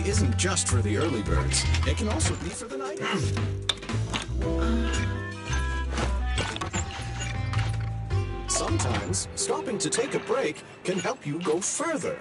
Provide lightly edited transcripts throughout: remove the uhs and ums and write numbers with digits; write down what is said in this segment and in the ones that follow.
isn't just for the early birds. It can also be for the night owls. Sometimes, stopping to take a break can help you go further.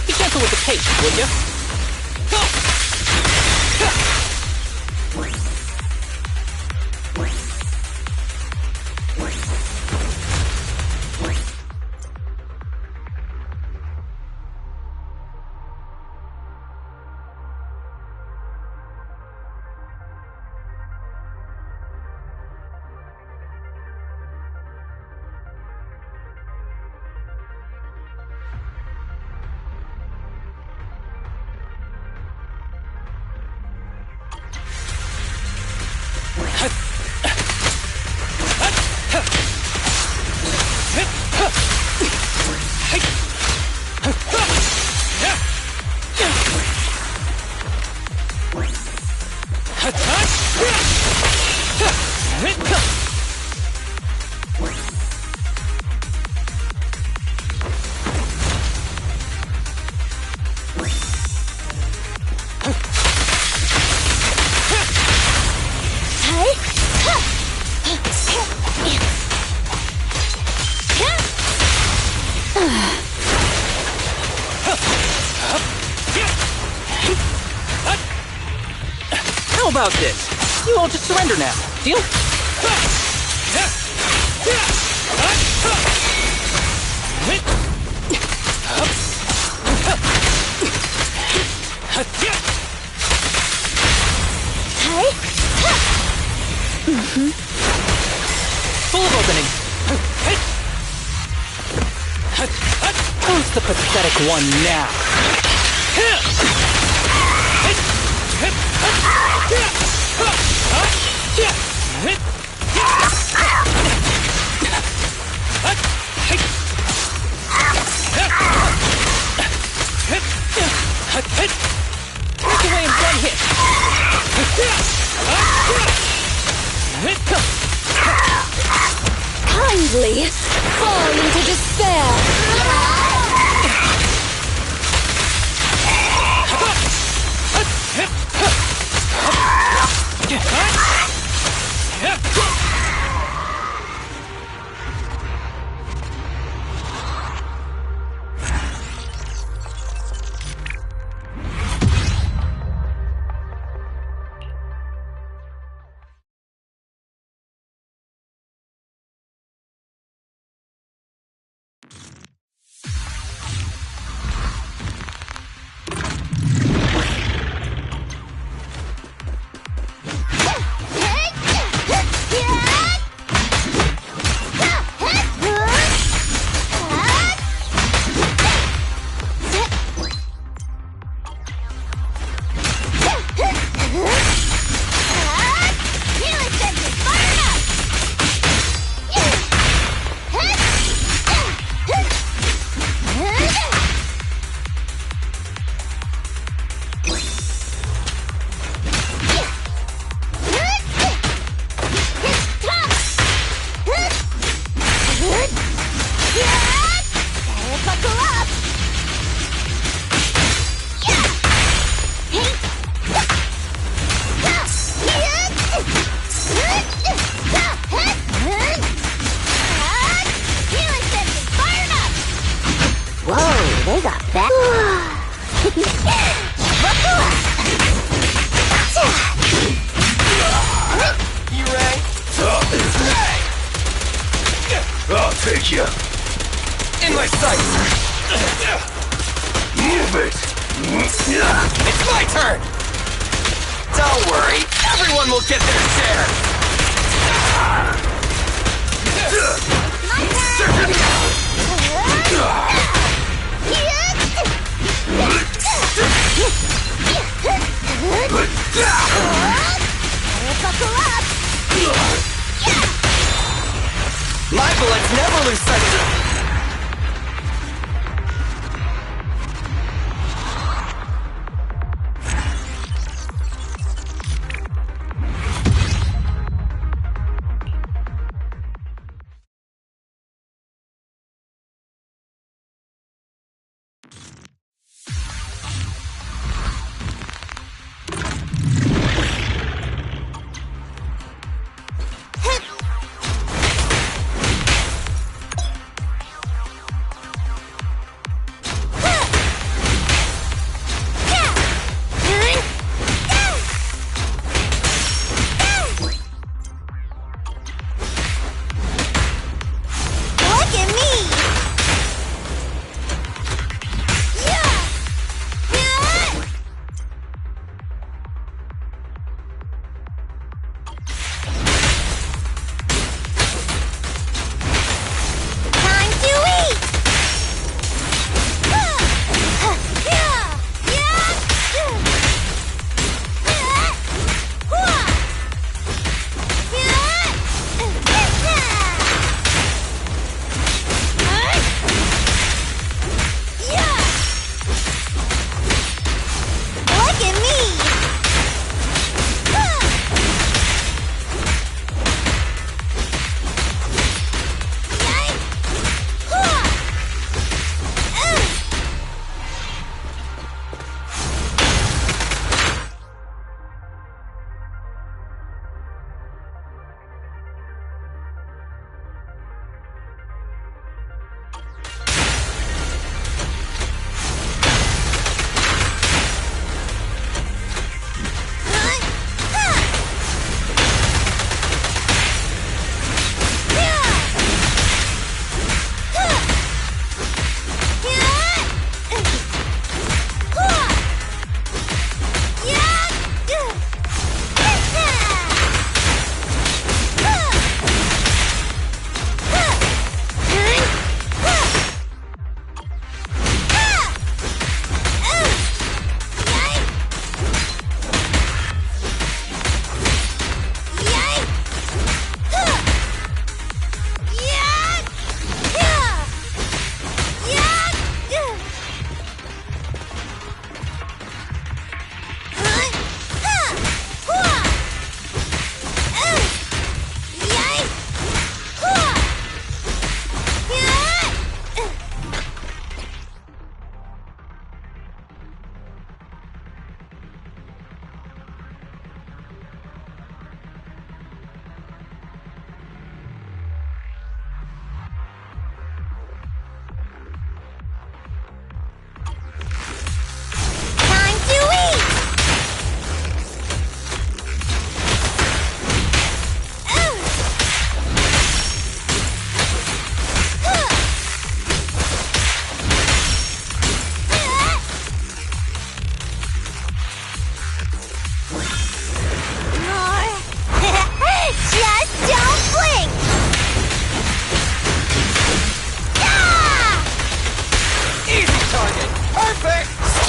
Be gentle with the pace, will you? How about this? You all just surrender now. Deal? Full of opening. Who's the pathetic one now? Break away in one hit. Kindly fall into despair. They got that. You ready? I'll take you. In my sights. Move it. It's my turn. Don't worry, everyone will get their share. My bullets never lose sight of it.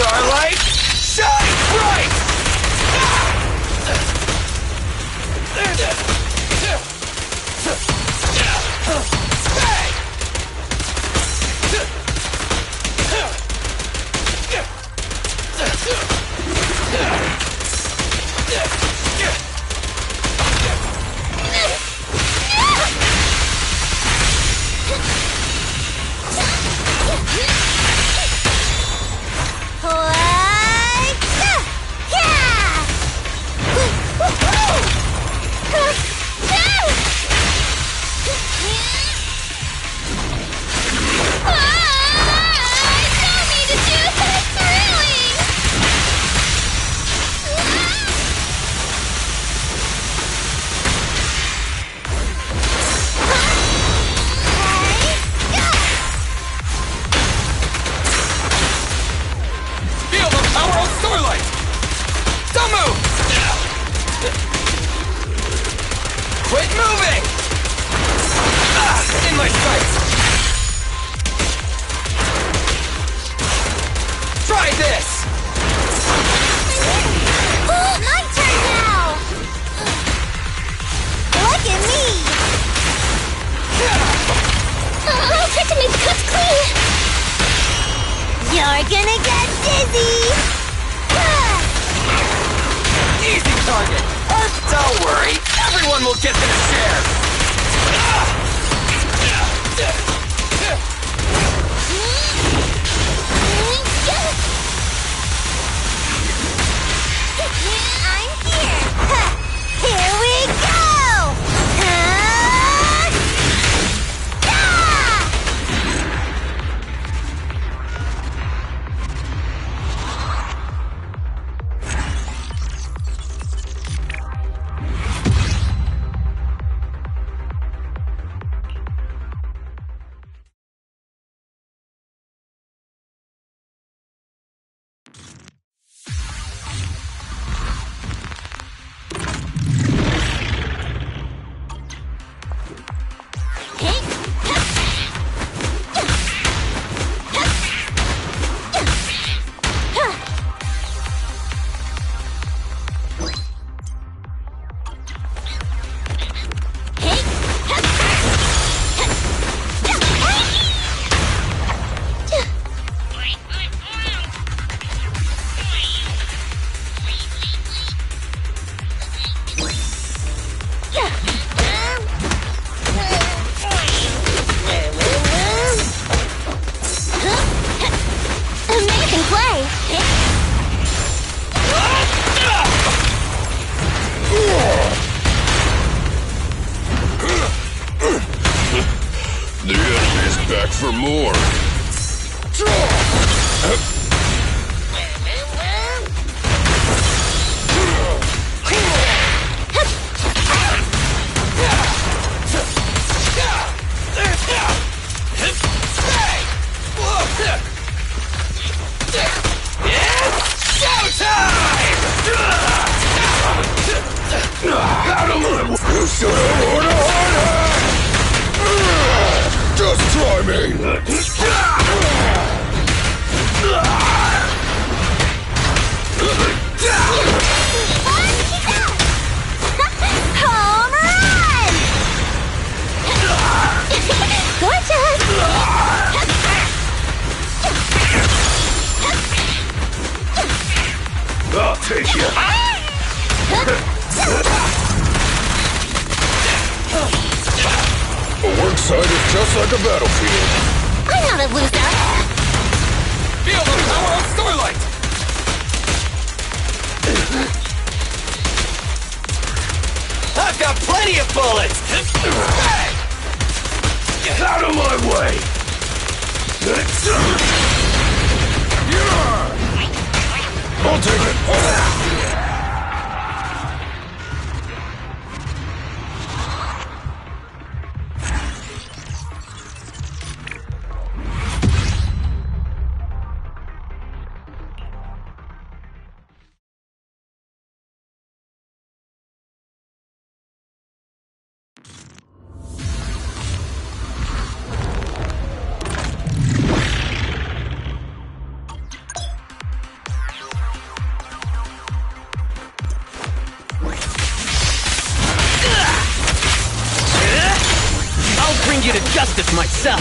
Starlight, shine bright! Quit moving! In my sights! Try this! My turn now! Look at me! I'll try to make the cuts clean! You're gonna get dizzy! Easy target! Don't worry, everyone will get their share! I'm here! Here we go! Amazing play! The enemy's back for more. You should have ordered harder! Just try me! Home run! Gorgeous! I'll take you! A work site is just like a battlefield. I'm not a loser! Feel the power of Starlight! I've got plenty of bullets! Get out of my way! I'll take it! justice myself.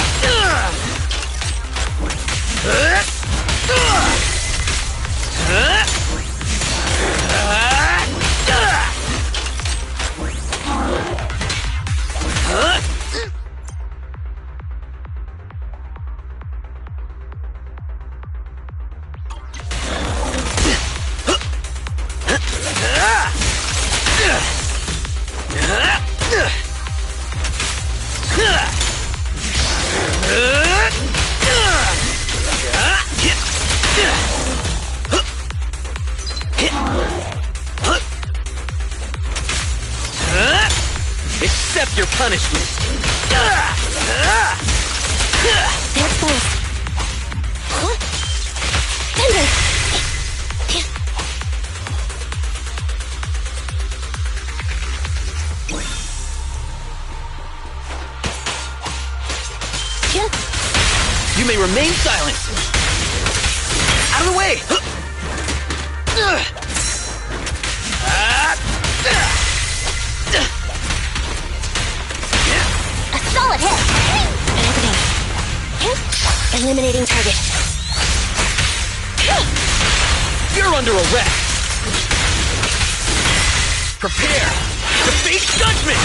Accept your punishment. They're close. Thunder! You may remain silent. Out of the way. A solid hit! Opening. Eliminating target. You're under arrest. Prepare to face judgment.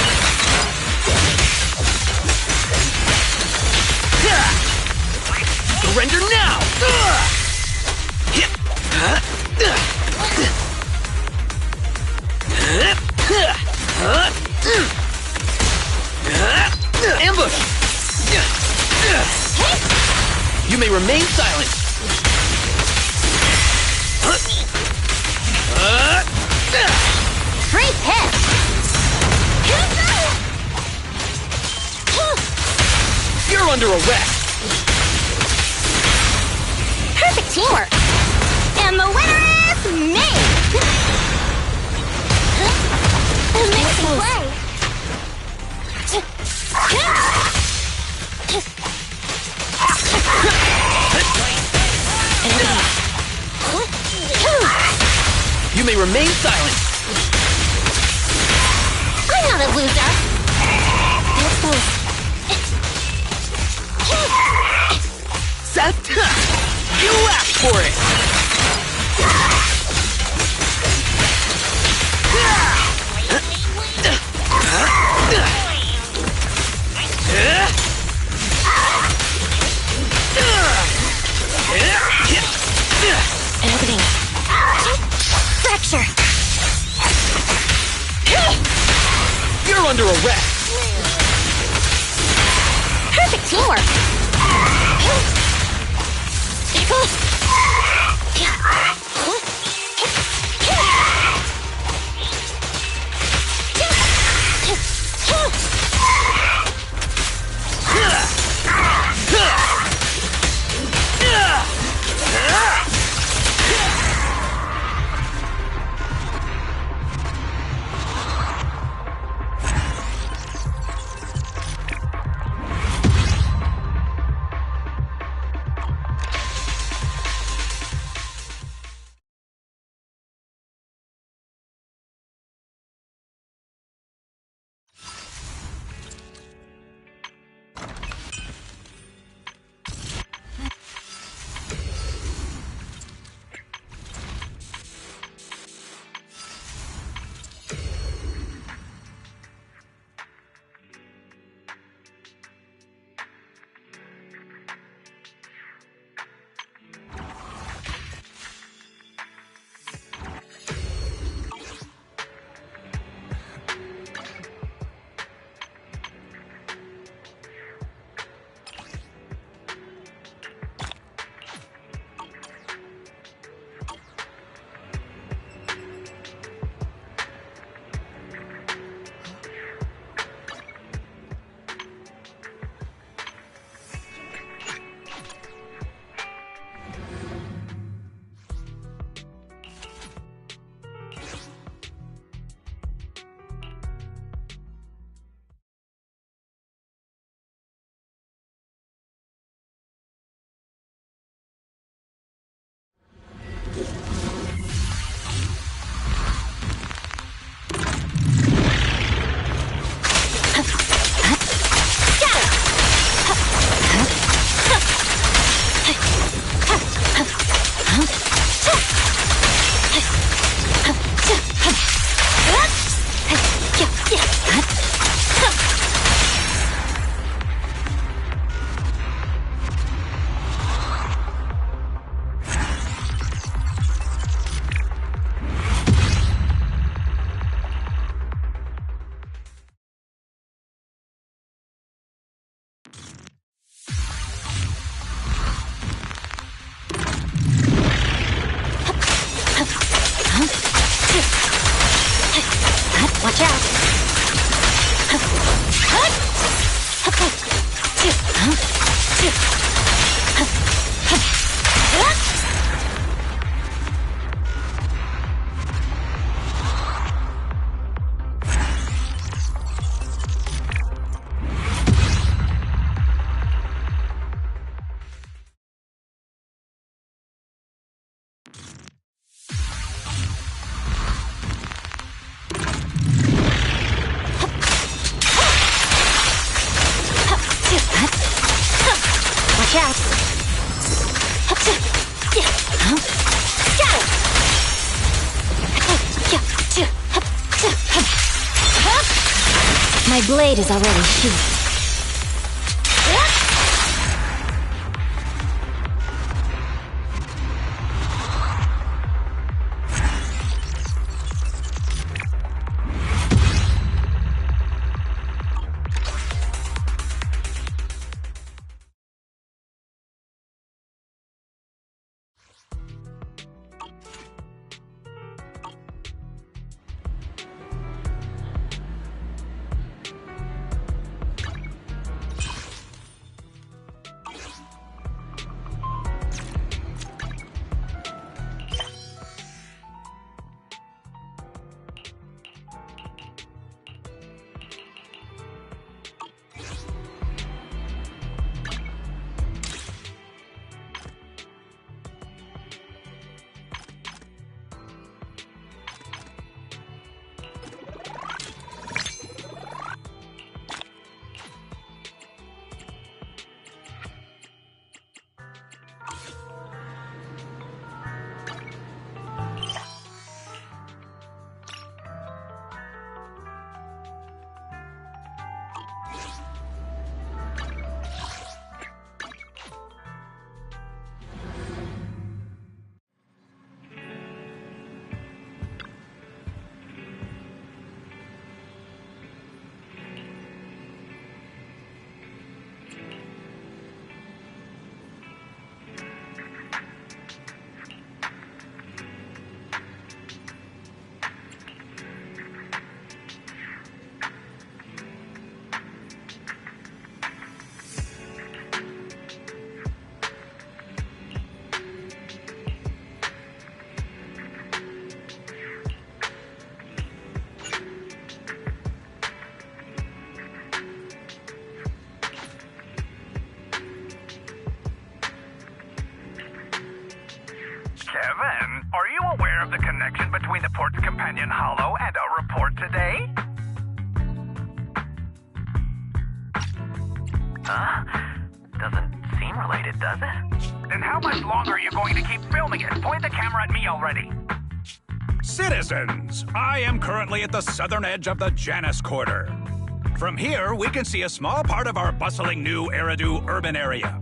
Surrender now. Ambush! You may remain silent. Free hit! You're under arrest. Perfect teamwork! And the winner is me! Amazing play! You may remain silent. I'm not a loser! That's close. Seth, you asked for it. Opening. Fracture! You're under arrest. Perfect teamwork! blade is already sheathed. Kevin, are you aware of the connection between the port's companion hollow and our report today? Doesn't seem related, does it? Then how much longer are you going to keep filming it? Point the camera at me already. Citizens, I am currently at the southern edge of the Janus Quarter. From here, we can see a small part of our bustling new Eridu urban area.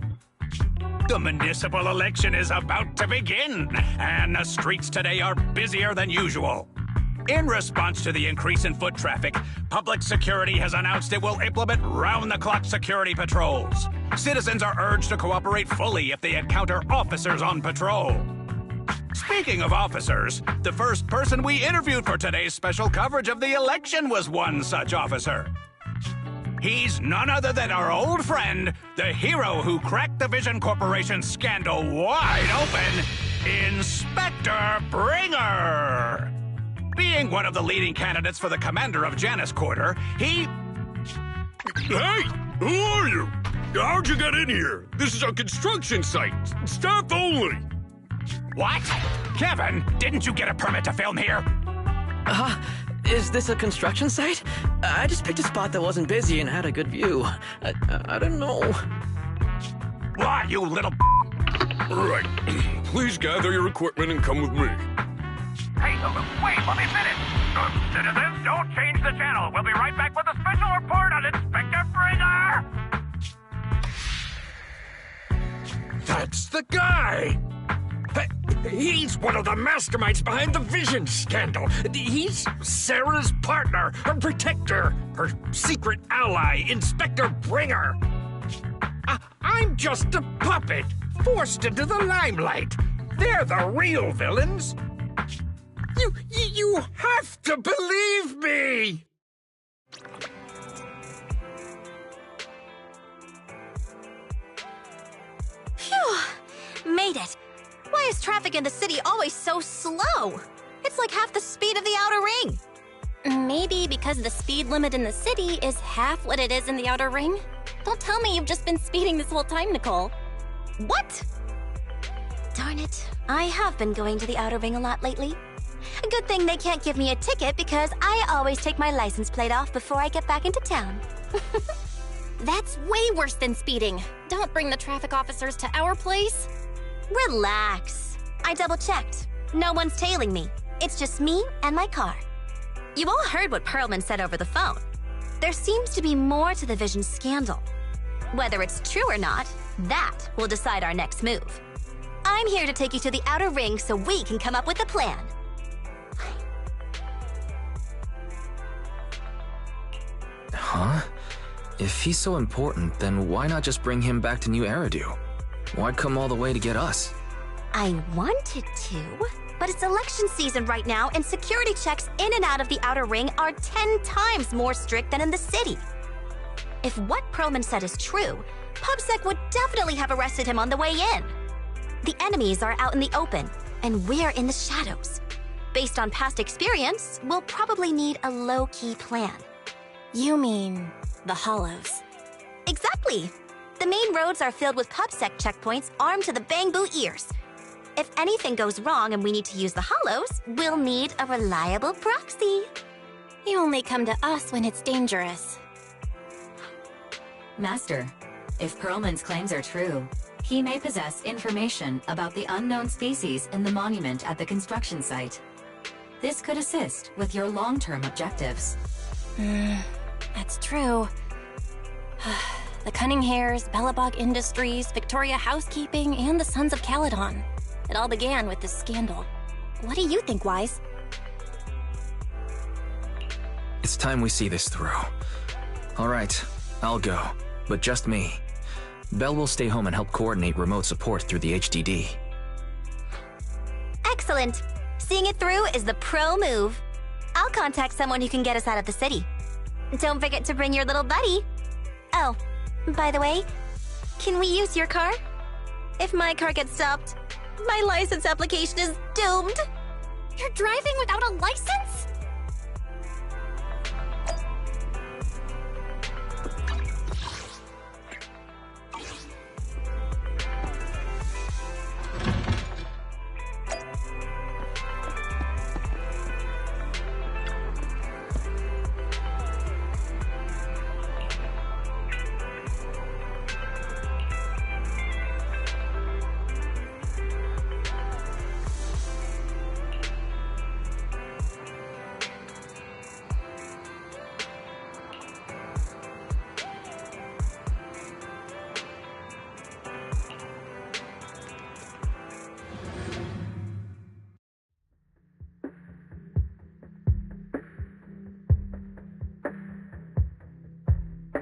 The municipal election is about to begin, and the streets today are busier than usual. In response to the increase in foot traffic, public security has announced it will implement round-the-clock security patrols. Citizens are urged to cooperate fully if they encounter officers on patrol. Speaking of officers, the first person we interviewed for today's special coverage of the election was one such officer. He's none other than our old friend, the hero who cracked the Vision Corporation scandal wide open, Inspector Bringer. Being one of the leading candidates for the commander of Janus Quarter, he... Hey! Who are you? How'd you get in here? This is a construction site. Staff only. What? Kevin, didn't you get a permit to film here? Is this a construction site? I just picked a spot that wasn't busy and had a good view. I don't know. Why, you little... Right. Please gather your equipment and come with me. Hey, wait, let me finish. Citizens, don't change the channel. We'll be right back with a special report on Inspector Bringer. That's the guy! He's one of the masterminds behind the Vision scandal. He's Sarah's partner, her protector, her secret ally, Inspector Bringer. I'm just a puppet, forced into the limelight. They're the real villains. You have to believe me! Phew! Made it. Why is traffic in the city always so slow? It's like half the speed of the outer ring. Maybe because the speed limit in the city is half what it is in the outer ring? Don't tell me you've just been speeding this whole time, Nicole. What? Darn it. I have been going to the outer ring a lot lately. A good thing they can't give me a ticket because I always take my license plate off before I get back into town. That's way worse than speeding. Don't bring the traffic officers to our place. Relax. I double-checked. No one's tailing me. It's just me and my car. You all heard what Perlman said over the phone. there seems to be more to the Vision scandal. Whether it's true or not, that will decide our next move. I'm here to take you to the outer ring so we can come up with a plan. Huh? If he's so important, then why not just bring him back to New Eridu? Why come all the way to get us? I wanted to, but it's election season right now, and security checks in and out of the outer ring are 10 times more strict than in the city. If what Perlman said is true, PubSec would definitely have arrested him on the way in. The enemies are out in the open, and we're in the shadows. Based on past experience, we'll probably need a low-key plan. You mean the Hollows? Exactly! The main roads are filled with PubSec checkpoints armed to the bang-boo ears. If anything goes wrong and we need to use the Hollows, we'll need a reliable proxy. You only come to us when it's dangerous. Master, if Perlman's claims are true, he may possess information about the unknown species in the monument at the construction site. This could assist with your long-term objectives. That's true. The Cunning Hares, Bellabog Industries, Victoria Housekeeping, and the Sons of Caledon. It all began with this scandal. What do you think, Wise? It's time we see this through. Alright, I'll go, but just me. Belle will stay home and help coordinate remote support through the HDD. Excellent! Seeing it through is the pro move. I'll contact someone who can get us out of the city. Don't forget to bring your little buddy. Oh, by the way, can we use your car? If my car gets stopped, my license application is doomed. You're driving without a license?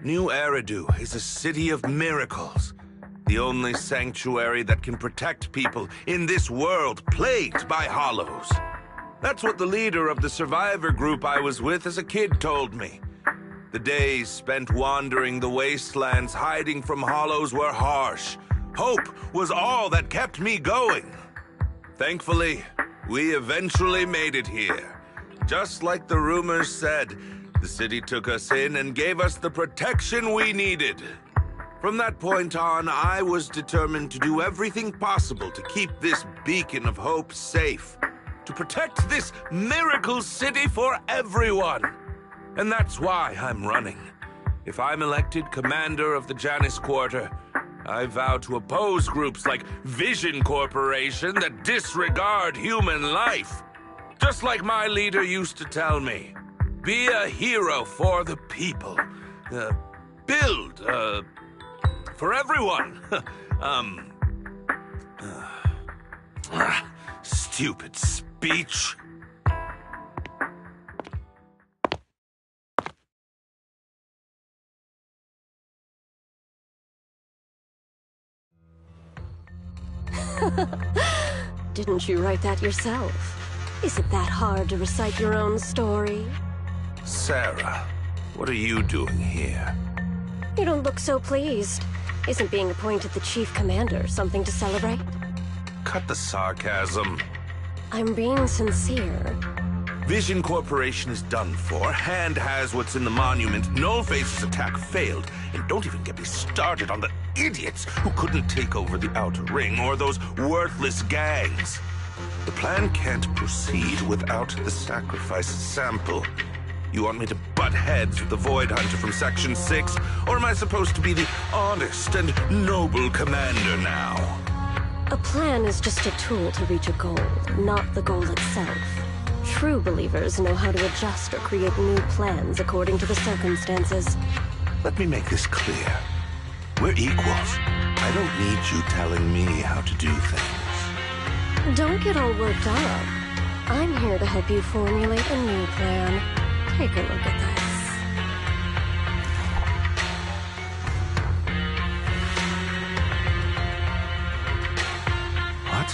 New Eridu is a city of miracles. The only sanctuary that can protect people in this world plagued by hollows. That's what the leader of the survivor group I was with as a kid told me. The days spent wandering the wastelands hiding from hollows were harsh. Hope was all that kept me going. Thankfully, we eventually made it here. Just like the rumors said, the city took us in and gave us the protection we needed. From that point on, I was determined to do everything possible to keep this beacon of hope safe. To protect this miracle city for everyone. And that's why I'm running. If I'm elected commander of the Janus Quarter, I vow to oppose groups like Vision Corporation that disregard human life. Just like my leader used to tell me. Be a hero for the people. Build, for everyone. Stupid speech. Didn't you write that yourself? Is it that hard to recite your own story? Sarah, what are you doing here? You don't look so pleased. Isn't being appointed the chief commander something to celebrate? Cut the sarcasm. I'm being sincere. Vision Corporation is done for. Hand has what's in the monument. Nullface's attack failed. And don't even get me started on the idiots who couldn't take over the outer ring or those worthless gangs. The plan can't proceed without the sacrifice sample. You want me to butt heads with the Void Hunter from Section 6? Or am I supposed to be the honest and noble commander now? A plan is just a tool to reach a goal, not the goal itself. True believers know how to adjust or create new plans according to the circumstances. Let me make this clear. We're equals. I don't need you telling me how to do things. Don't get all worked up. I'm here to help you formulate a new plan. Take a look at this. What?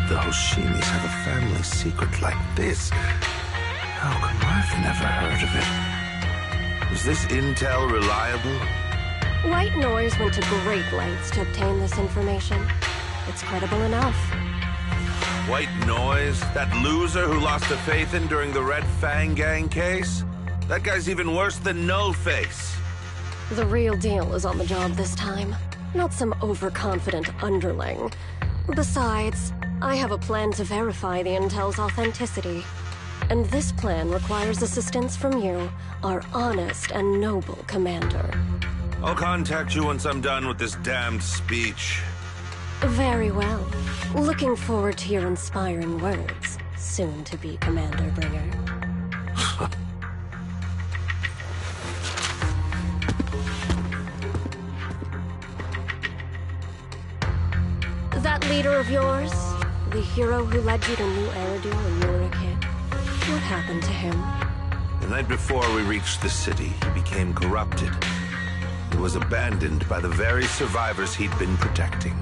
The Hoshimis have a family secret like this? How come I've never heard of it? Is this intel reliable? White Noise went to great lengths to obtain this information. It's credible enough. White Noise? That loser who lost a faith in during the Red Fang Gang case? That guy's even worse than Nullface. The real deal is on the job this time, not some overconfident underling. Besides, I have a plan to verify the intel's authenticity. And this plan requires assistance from you, our honest and noble commander. I'll contact you once I'm done with this damned speech. Very well. Looking forward to your inspiring words, soon-to-be Commander Bringer. That leader of yours, the hero who led you to New Eridu when you were a kid, what happened to him? The night before we reached the city, he became corrupted. He was abandoned by the very survivors he'd been protecting.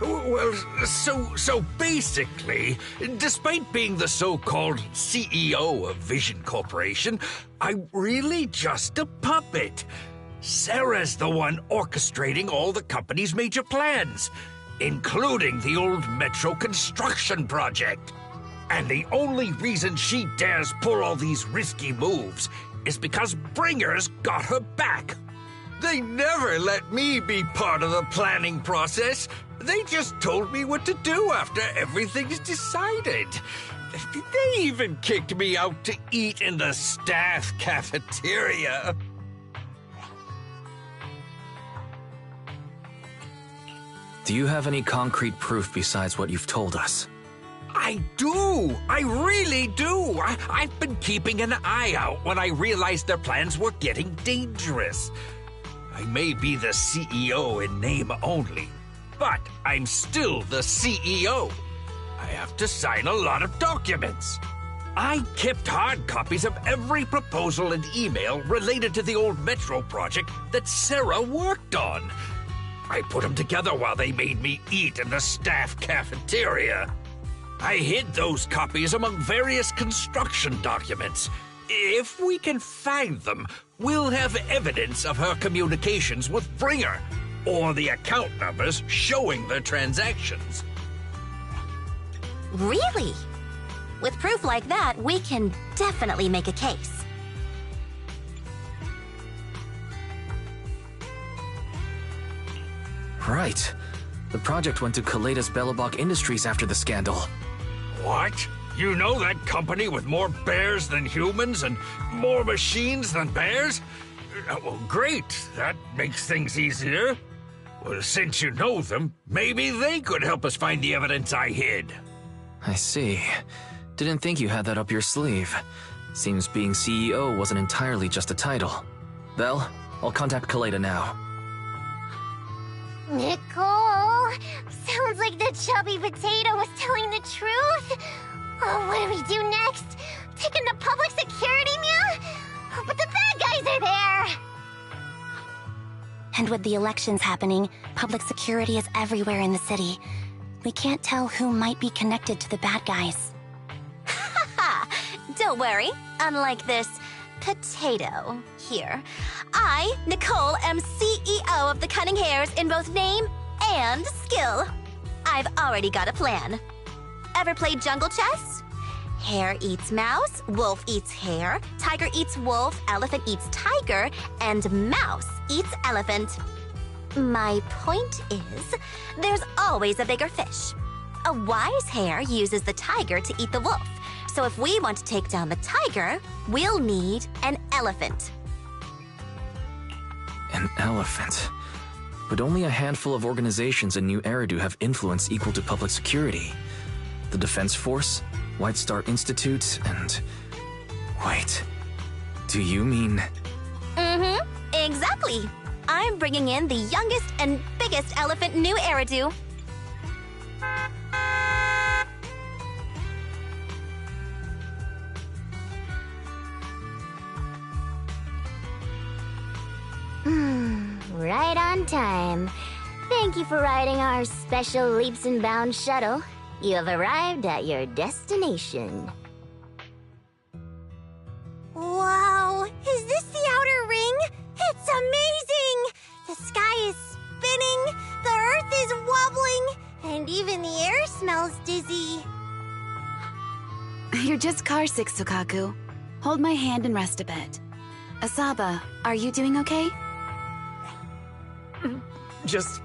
Well, so basically, despite being the so-called CEO of Vision Corporation, I'm really just a puppet. Sarah's the one orchestrating all the company's major plans, including the old metro construction project. And the only reason she dares pull all these risky moves is because Bringer's got her back. They never let me be part of the planning process. They just told me what to do after everything's decided. They even kicked me out to eat in the staff cafeteria. Do you have any concrete proof besides what you've told us? I do! I really do! I've been keeping an eye out when I realized their plans were getting dangerous. I may be the CEO in name only, but I'm still the CEO. I have to sign a lot of documents. I kept hard copies of every proposal and email related to the old Metro project that Sarah worked on. I put them together while they made me eat in the staff cafeteria. I hid those copies among various construction documents. If we can find them, we'll have evidence of her communications with Bringer, or the account numbers showing the transactions. Really? With proof like that, we can definitely make a case. Right. The project went to Kaleda's Belobog Industries after the scandal. What? You know that company with more bears than humans and more machines than bears? Well, great. That makes things easier. Well, since you know them, maybe they could help us find the evidence I hid. I see. Didn't think you had that up your sleeve. Seems being CEO wasn't entirely just a title. Belle, I'll contact Kaleda now. Nicole! Sounds like the chubby potato was telling the truth. Oh, what do we do next? Take him to public security, Mia? But the bad guys are there! And with the elections happening, public security is everywhere in the city. We can't tell who might be connected to the bad guys. Haha! Don't worry. Unlike this potato here, I, Nicole, am CEO of the Cunning Hares in both name and skill. I've already got a plan. Ever played jungle chess? Hare eats mouse, wolf eats hare, tiger eats wolf, elephant eats tiger, and mouse eats elephant. My point is, there's always a bigger fish. A wise hare uses the tiger to eat the wolf. So if we want to take down the tiger, we'll need an elephant. An elephant? But only a handful of organizations in New Eridu have influence equal to public security. The Defense Force, White Star Institute, and... Wait, do you mean... Mm-hmm, exactly. I'm bringing in the youngest and biggest elephant in New Eridu. Right on time. Thank you for riding our special leaps and bounds shuttle. You have arrived at your destination. Wow, is this the outer ring? It's amazing! The sky is spinning, the earth is wobbling, and even the air smells dizzy. You're just carsick, Sukaku. Hold my hand and rest a bit. Asaba, are you doing okay? Just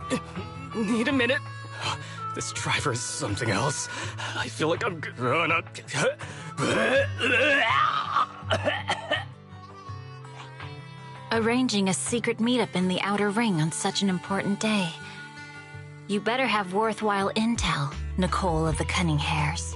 need a minute. This driver is something else. I feel like I'm gonna... Arranging a secret meetup in the Outer Ring on such an important day. You better have worthwhile intel, Nicole of the Cunning Hares.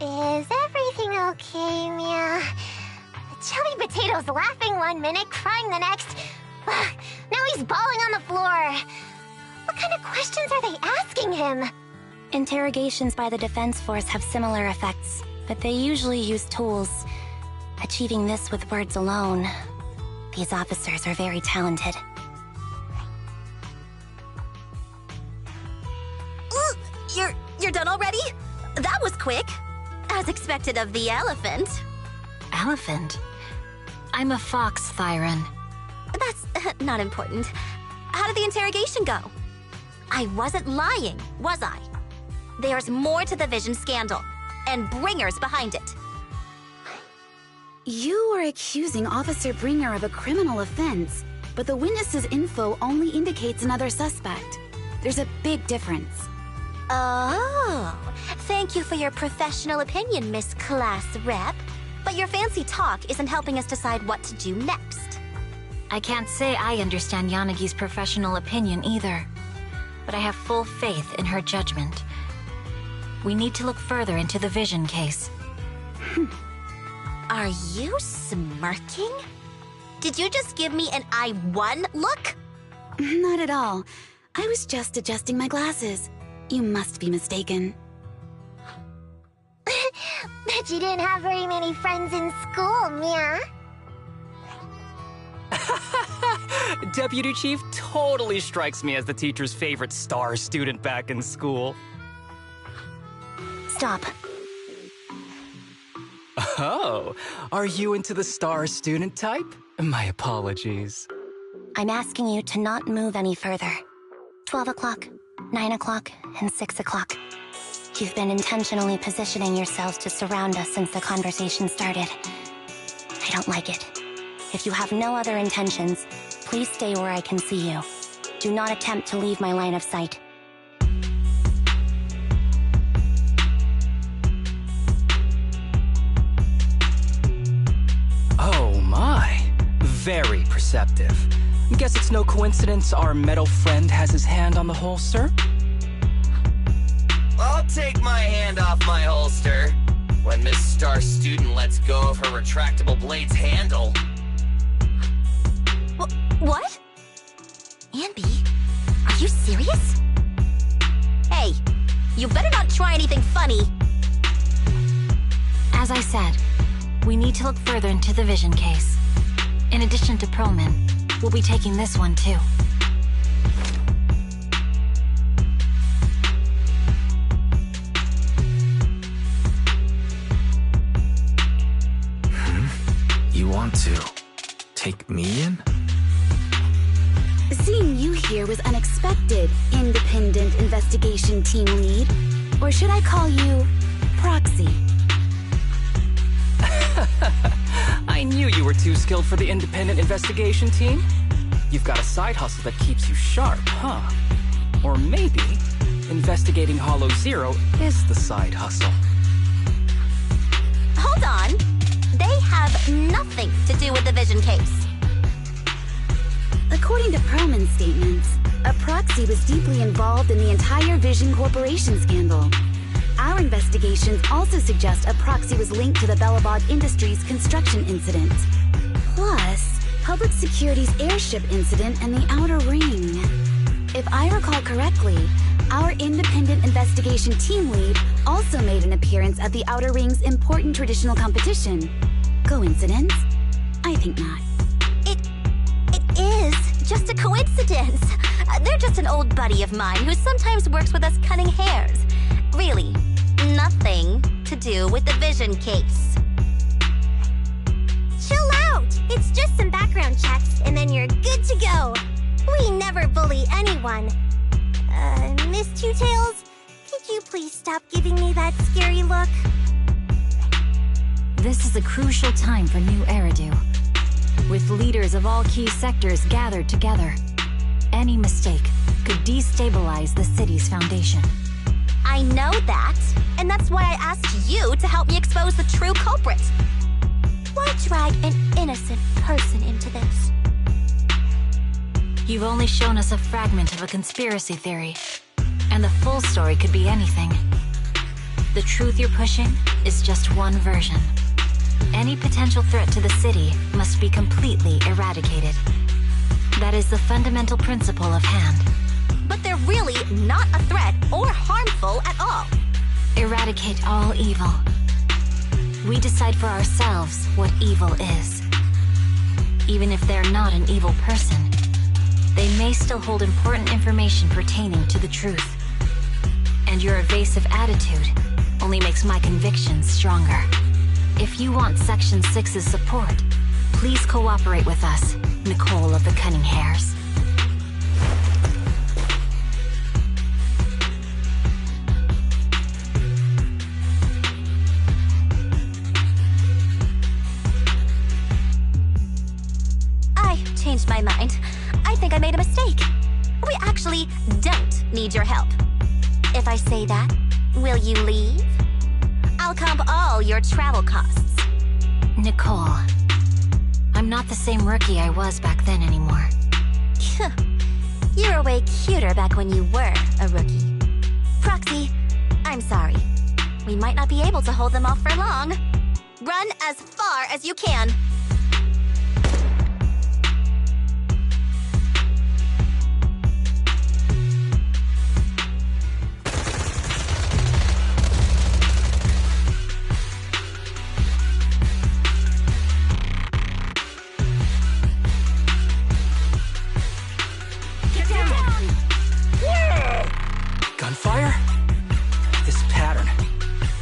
Is everything okay, Mia? Chubby Potato's laughing 1 minute, crying the next. Now he's bawling on the floor. What kind of questions are they asking him? Interrogations by the Defense Force have similar effects, but they usually use tools. Achieving this with words alone. These officers are very talented. You're done already? That was quick. As expected of the elephant. Elephant? I'm a fox, Thyron. That's not important. How did the interrogation go? I wasn't lying, was I? There's more to the Vision scandal, and Bringer's behind it. You are accusing Officer Bringer of a criminal offense, but the witness's info only indicates another suspect. There's a big difference. Oh, thank you for your professional opinion, Miss Class Rep. But your fancy talk isn't helping us decide what to do next. I can't say I understand Yanagi's professional opinion either, but I have full faith in her judgment. We need to look further into the Vision case. Are you smirking? Did you just give me an I won look? Not at all. I was just adjusting my glasses. You must be mistaken. Bet you didn't have very many friends in school, Mia. Deputy Chief totally strikes me as the teacher's favorite star student back in school. Stop. Oh, are you into the star student type? My apologies. I'm asking you to not move any further. 12 o'clock, 9 o'clock, and 6 o'clock. You've been intentionally positioning yourselves to surround us since the conversation started. I don't like it. If you have no other intentions, please stay where I can see you. Do not attempt to leave my line of sight. Oh my, very perceptive. Guess it's no coincidence our metal friend has his hand on the holster? I'll take my hand off my holster when Miss Star Student lets go of her retractable blade's handle. What? Anby, are you serious? Hey, you better not try anything funny. As I said, we need to look further into the Vision case. In addition to Perlman, we'll be taking this one too. You want to take me in? Seeing you here was unexpected, Independent Investigation Team Lead. Or should I call you Proxy? I knew you were too skilled for the Independent Investigation Team. You've got a side hustle that keeps you sharp, huh? Or maybe investigating Hollow Zero is the side hustle. Hold on. They have nothing to do with the Vision case. According to Perlman's statements, a Proxy was deeply involved in the entire Vision Corporation scandal. Our investigations also suggest a Proxy was linked to the Belobog Industries construction incident. Plus, Public Security's airship incident and the Outer Ring. If I recall correctly, our Independent Investigation Team Lead also made an appearance at the Outer Ring's important traditional competition. Coincidence? I think not. It is just a coincidence. They're just an old buddy of mine who sometimes works with us cutting hairs. Really, nothing to do with the Vision case. Chill out! It's just some background checks, and then you're good to go. We never bully anyone. Miss Two Tails, could you please stop giving me that scary look? This is a crucial time for New Eridu. With leaders of all key sectors gathered together, any mistake could destabilize the city's foundation. I know that, and that's why I asked you to help me expose the true culprit. Why drag an innocent person into this? You've only shown us a fragment of a conspiracy theory, and the full story could be anything. The truth you're pushing is just one version. Any potential threat to the city must be completely eradicated. That is the fundamental principle of Hand. But they're really not a threat or harmful at all. Eradicate all evil. We decide for ourselves what evil is. Even if they're not an evil person, they may still hold important information pertaining to the truth. And your evasive attitude only makes my convictions stronger. If you want Section 6's support, please cooperate with us, Nicole of the Cunning Hairs. I changed my mind. I think I made a mistake. We actually don't need your help. If I say that, will you leave? I'll comp all your travel costs. Nicole, I'm not the same rookie I was back then anymore. You were way cuter back when you were a rookie. Proxy, I'm sorry. We might not be able to hold them off for long. Run as far as you can. Gunfire? This pattern.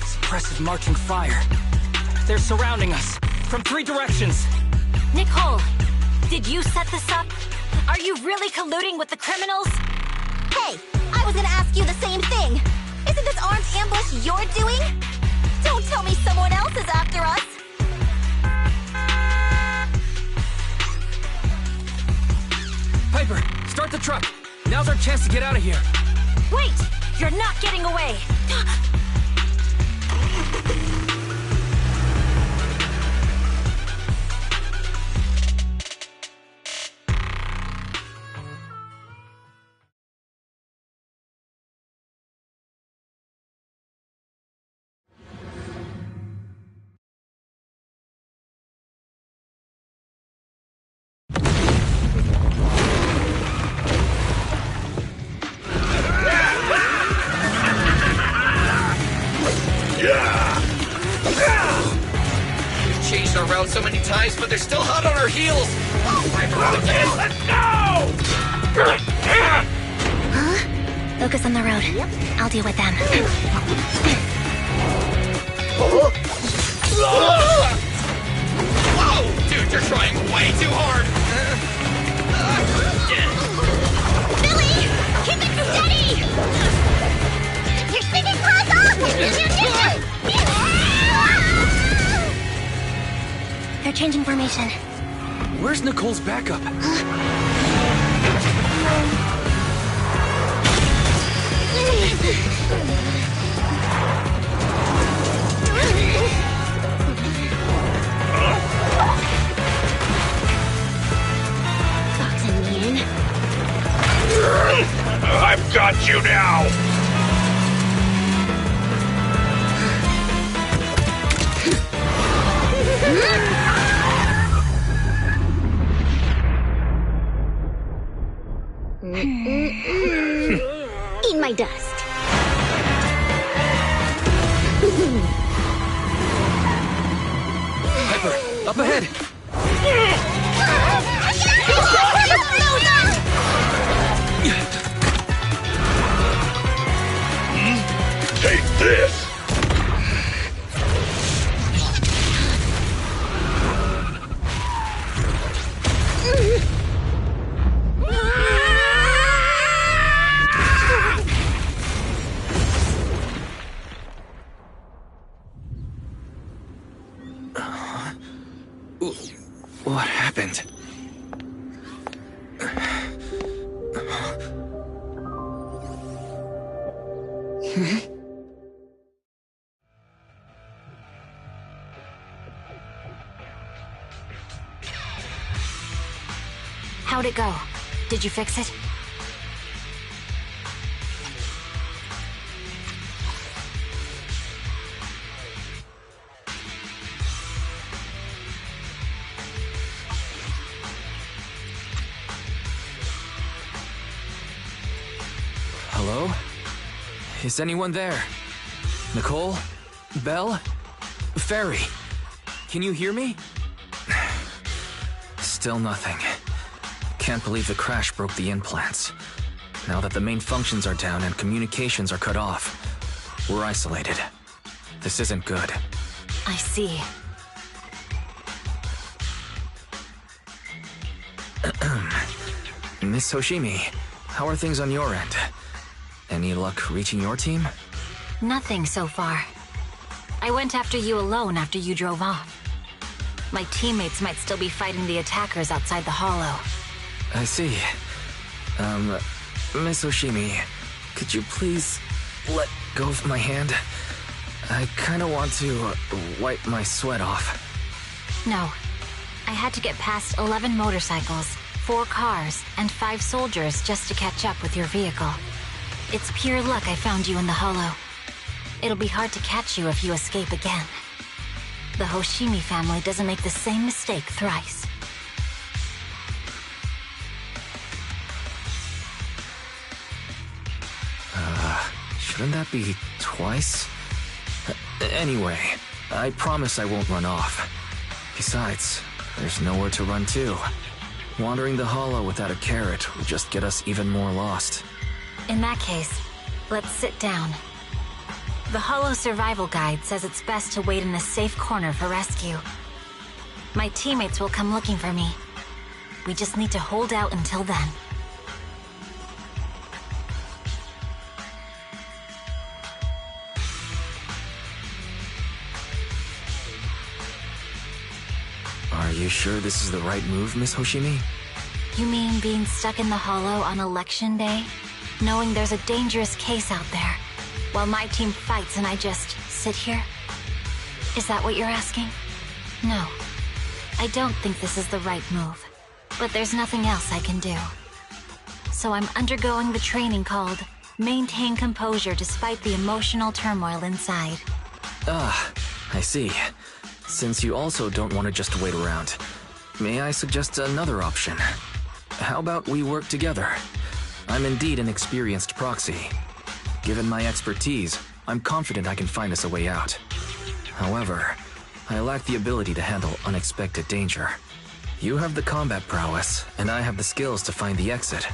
Suppressive marching fire. They're surrounding us. From 3 directions. Nicole, did you set this up? Are you really colluding with the criminals? Hey, I was gonna ask you the same thing. Isn't this armed ambush you're doing? Don't tell me someone else is after us. Piper, start the truck. Now's our chance to get out of here. Wait! You're not getting away! We've changed our route so many times, but they're still hot on our heels. Let's go! Huh? Focus on the road. I'll deal with them. Whoa! Dude, you're trying way too hard! Billy! Keep it steady! You're spinning claws off! They're changing formation. Where's Nicole's backup? I've got you now! Eat my dust. Piper, up ahead! Take this! What happened? How'd it go? Did you fix it? Hello? Is anyone there? Nicole? Belle? Fairy? Can you hear me? Still nothing. Can't believe the crash broke the implants. Now that the main functions are down and communications are cut off, we're isolated. This isn't good. I see. Miss Hoshimi, how are things on your end? Any luck reaching your team? Nothing so far. I went after you alone after you drove off. My teammates might still be fighting the attackers outside the Hollow. I see. Miss Hoshimi, could you please let go of my hand? I kinda want to wipe my sweat off. No. I had to get past 11 motorcycles, 4 cars, and 5 soldiers just to catch up with your vehicle. It's pure luck I found you in the Hollow. It'll be hard to catch you if you escape again. The Hoshimi family doesn't make the same mistake thrice. Shouldn't that be twice? Anyway, I promise I won't run off. Besides, there's nowhere to run to. Wandering the Hollow without a carrot will just get us even more lost. In that case, let's sit down. The Hollow Survival Guide says it's best to wait in a safe corner for rescue. My teammates will come looking for me. We just need to hold out until then. Are you sure this is the right move, Miss Hoshimi? You mean being stuck in the Hollow on Election Day? Knowing there's a dangerous case out there, while my team fights and I just sit here? Is that what you're asking? No. I don't think this is the right move. But there's nothing else I can do. So I'm undergoing the training called Maintain Composure Despite the Emotional Turmoil Inside. Ah, I see. Since you also don't want to just wait around, may I suggest another option? How about we work together? I'm indeed an experienced proxy. Given my expertise, I'm confident I can find us a way out. However, I lack the ability to handle unexpected danger. You have the combat prowess, and I have the skills to find the exit.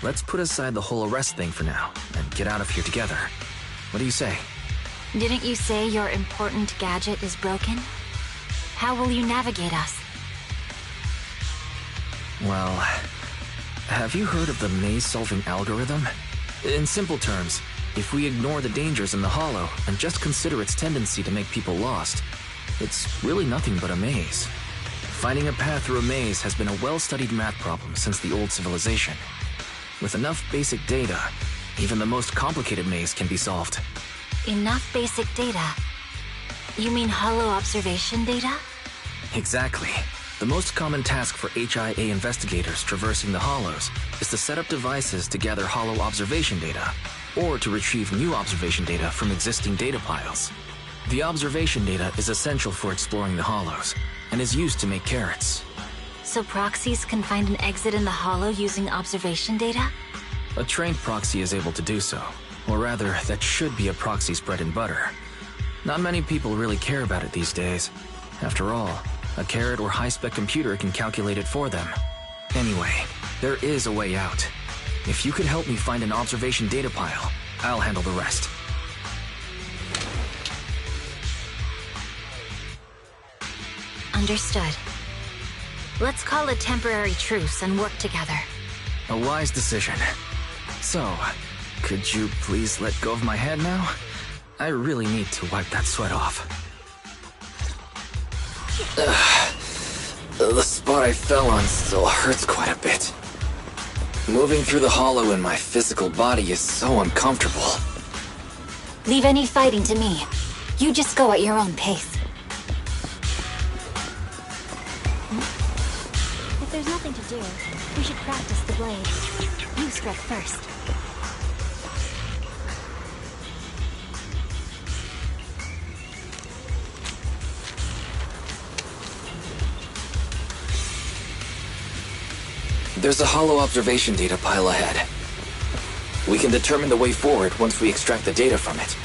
Let's put aside the whole arrest thing for now, and get out of here together. What do you say? Didn't you say your important gadget is broken? How will you navigate us? Well, have you heard of the maze-solving algorithm? In simple terms, if we ignore the dangers in the Hollow and just consider its tendency to make people lost, it's really nothing but a maze. Finding a path through a maze has been a well-studied math problem since the old civilization. With enough basic data, even the most complicated maze can be solved. Enough basic data? You mean Hollow observation data? Exactly. The most common task for HIA investigators traversing the Hollows is to set up devices to gather Hollow observation data, or to retrieve new observation data from existing data piles. The observation data is essential for exploring the Hollows, and is used to make carrots. So proxies can find an exit in the Hollow using observation data? A trained proxy is able to do so. Or rather, that should be a proxy's bread and butter. Not many people really care about it these days. After all, a carrot or high-spec computer can calculate it for them. Anyway, there is a way out. If you could help me find an observation data pile, I'll handle the rest. Understood. Let's call a temporary truce and work together. A wise decision. So, could you please let go of my hand now? I really need to wipe that sweat off. The spot I fell on still hurts quite a bit. Moving through the Hollow in my physical body is so uncomfortable. Leave any fighting to me. You just go at your own pace. If there's nothing to do, we should practice the blade. You strike first. There's a Hollow observation data pile ahead. We can determine the way forward once we extract the data from it.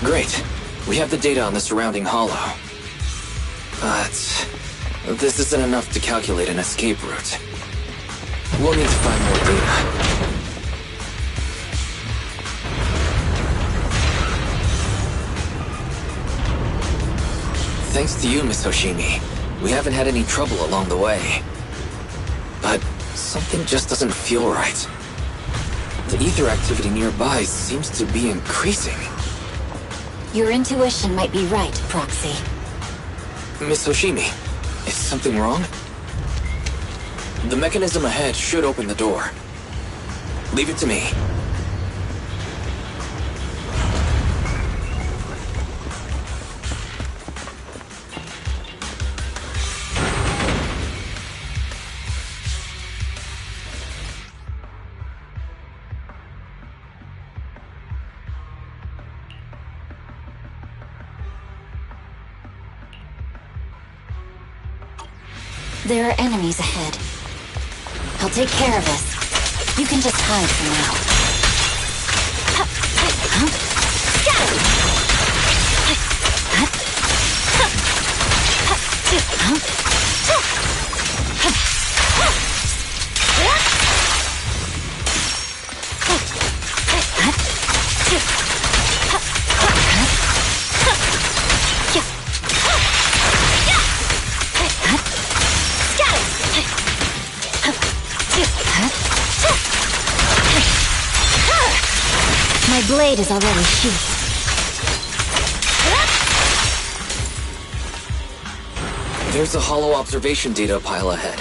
Great. We have the data on the surrounding hollow. But this isn't enough to calculate an escape route. We'll need to find more data. Thanks to you, Miss Hoshimi, we haven't had any trouble along the way. But something just doesn't feel right. The ether activity nearby seems to be increasing. Your intuition might be right, Proxy. Miss Hoshimi, is something wrong? The mechanism ahead should open the door. Leave it to me. There are enemies ahead. I'll take care of this. You can just hide for now. My blade is already sheathed. There's a hollow observation data pile ahead.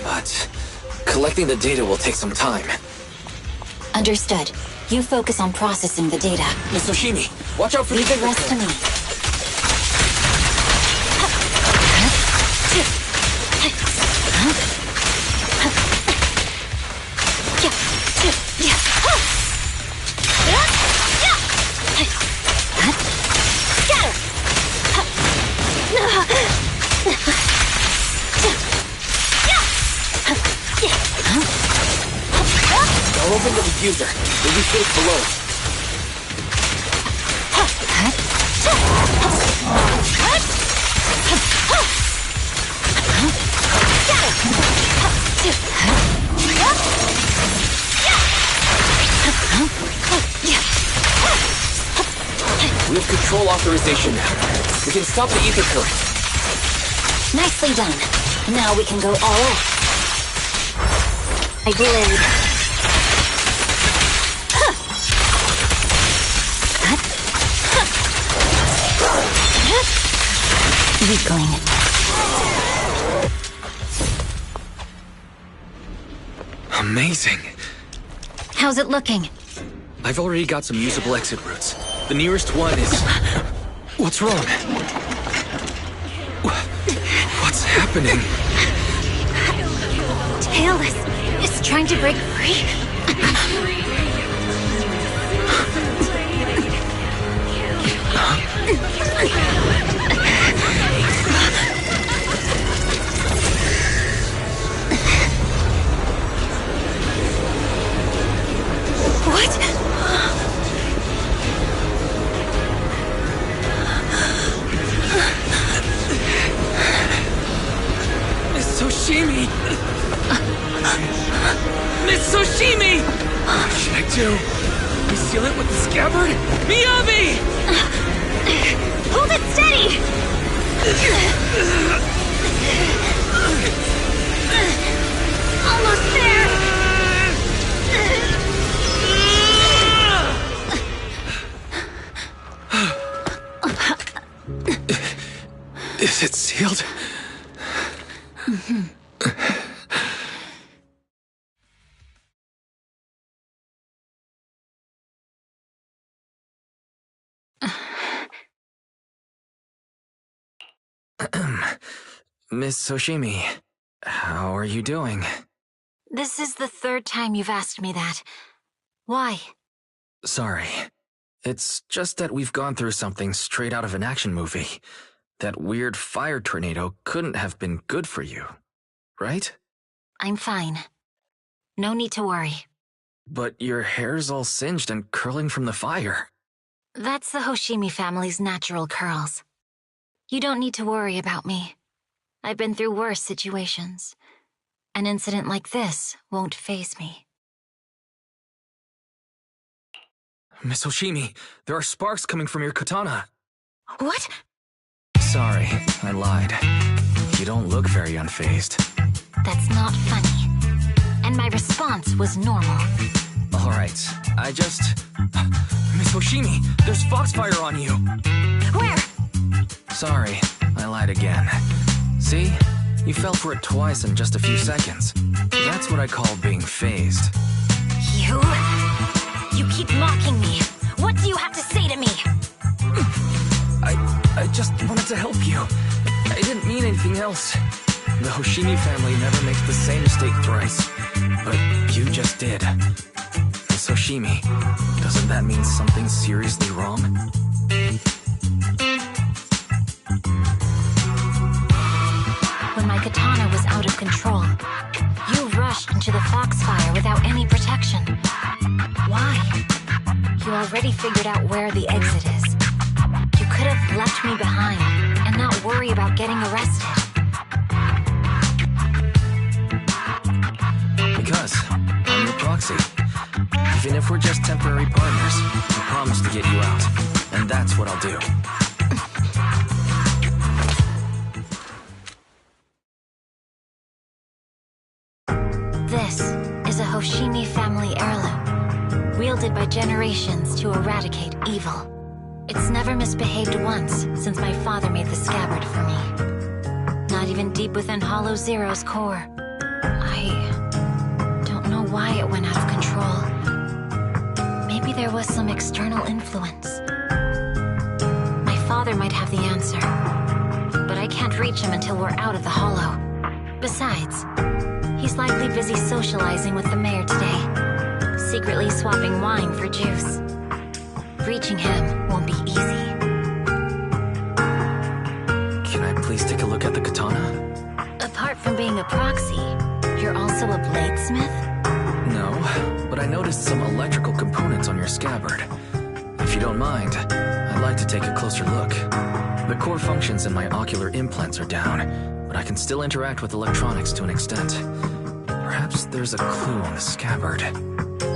But collecting the data will take some time. Understood. You focus on processing the data. Miss Hoshimi, watch out for Leave the rest to me. I'll open the diffuser. We'll be safe below. We have control authorization now. We can stop the ether current. Nicely done. Now we can go all out. My blade. Weakling. Amazing. How's it looking? I've already got some usable exit routes. The nearest one is... What's wrong? What's happening? Tailless is trying to break free. What? Miss Soshimi! Miss Soshimi! What should I do? Reseal it with the scabbard? Miyabi! Hold it steady! Almost there! Is it sealed? Miss Soshimi, how are you doing? This is the third time you've asked me that. Why? Sorry. It's just that we've gone through something straight out of an action movie. That weird fire tornado couldn't have been good for you, right? I'm fine. No need to worry. But your hair's all singed and curling from the fire. That's the Hoshimi family's natural curls. You don't need to worry about me. I've been through worse situations. An incident like this won't faze me. Miss Hoshimi, there are sparks coming from your katana. What? Sorry, I lied. You don't look very unfazed. That's not funny. And my response was normal. Alright, Miss Hoshimi, there's foxfire on you! Where? Sorry, I lied again. See? You fell for it twice in just a few seconds. That's what I call being phased. You keep mocking me. What do you have to say to me? I just wanted to help you. I didn't mean anything else. The Hoshimi family never makes the same mistake thrice. But you just did. Miss Hoshimi, doesn't that mean something's seriously wrong? When my katana was out of control, you rushed into the foxfire without any protection. Why? You already figured out where the exit is. You could have left me behind and not worry about getting arrested. Because I'm your proxy. Even if we're just temporary partners, I promise to get you out. And that's what I'll do. This is a Hoshimi family heirloom, wielded by generations to eradicate evil. It's never misbehaved once since my father made the scabbard for me. Not even deep within Hollow Zero's core. I don't know why it went out of control. Maybe there was some external influence. My father might have the answer, but I can't reach him until we're out of the Hollow. Besides, he's likely busy socializing with the mayor today, secretly swapping wine for juice. Reaching him won't be easy. Can I please take a look at the katana? Apart from being a proxy, you're also a bladesmith? No, but I noticed some electrical components on your scabbard. If you don't mind, I'd like to take a closer look. The core functions in my ocular implants are down, but I can still interact with electronics to an extent. Perhaps there's a clue on the scabbard.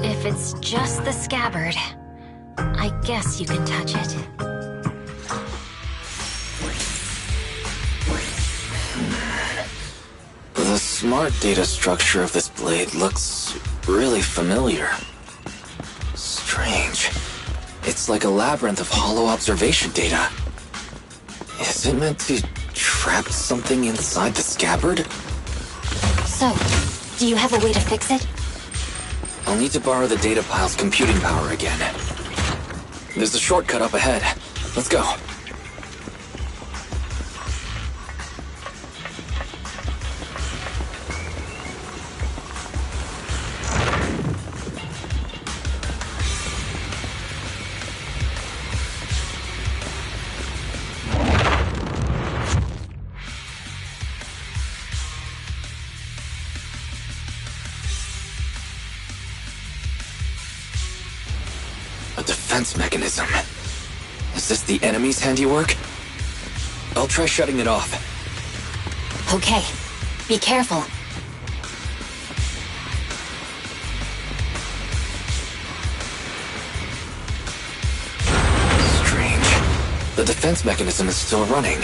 If it's just the scabbard, I guess you can touch it. smart data structure of this blade looks really familiar. Strange. It's like a labyrinth of hollow observation data. Is it meant to trap something inside the scabbard? So, do you have a way to fix it? I'll need to borrow the data pile's computing power again. There's a shortcut up ahead. Let's go. Mechanism. Is this the enemy's handiwork? I'll try shutting it off. Okay. Be careful. Strange. The defense mechanism is still running.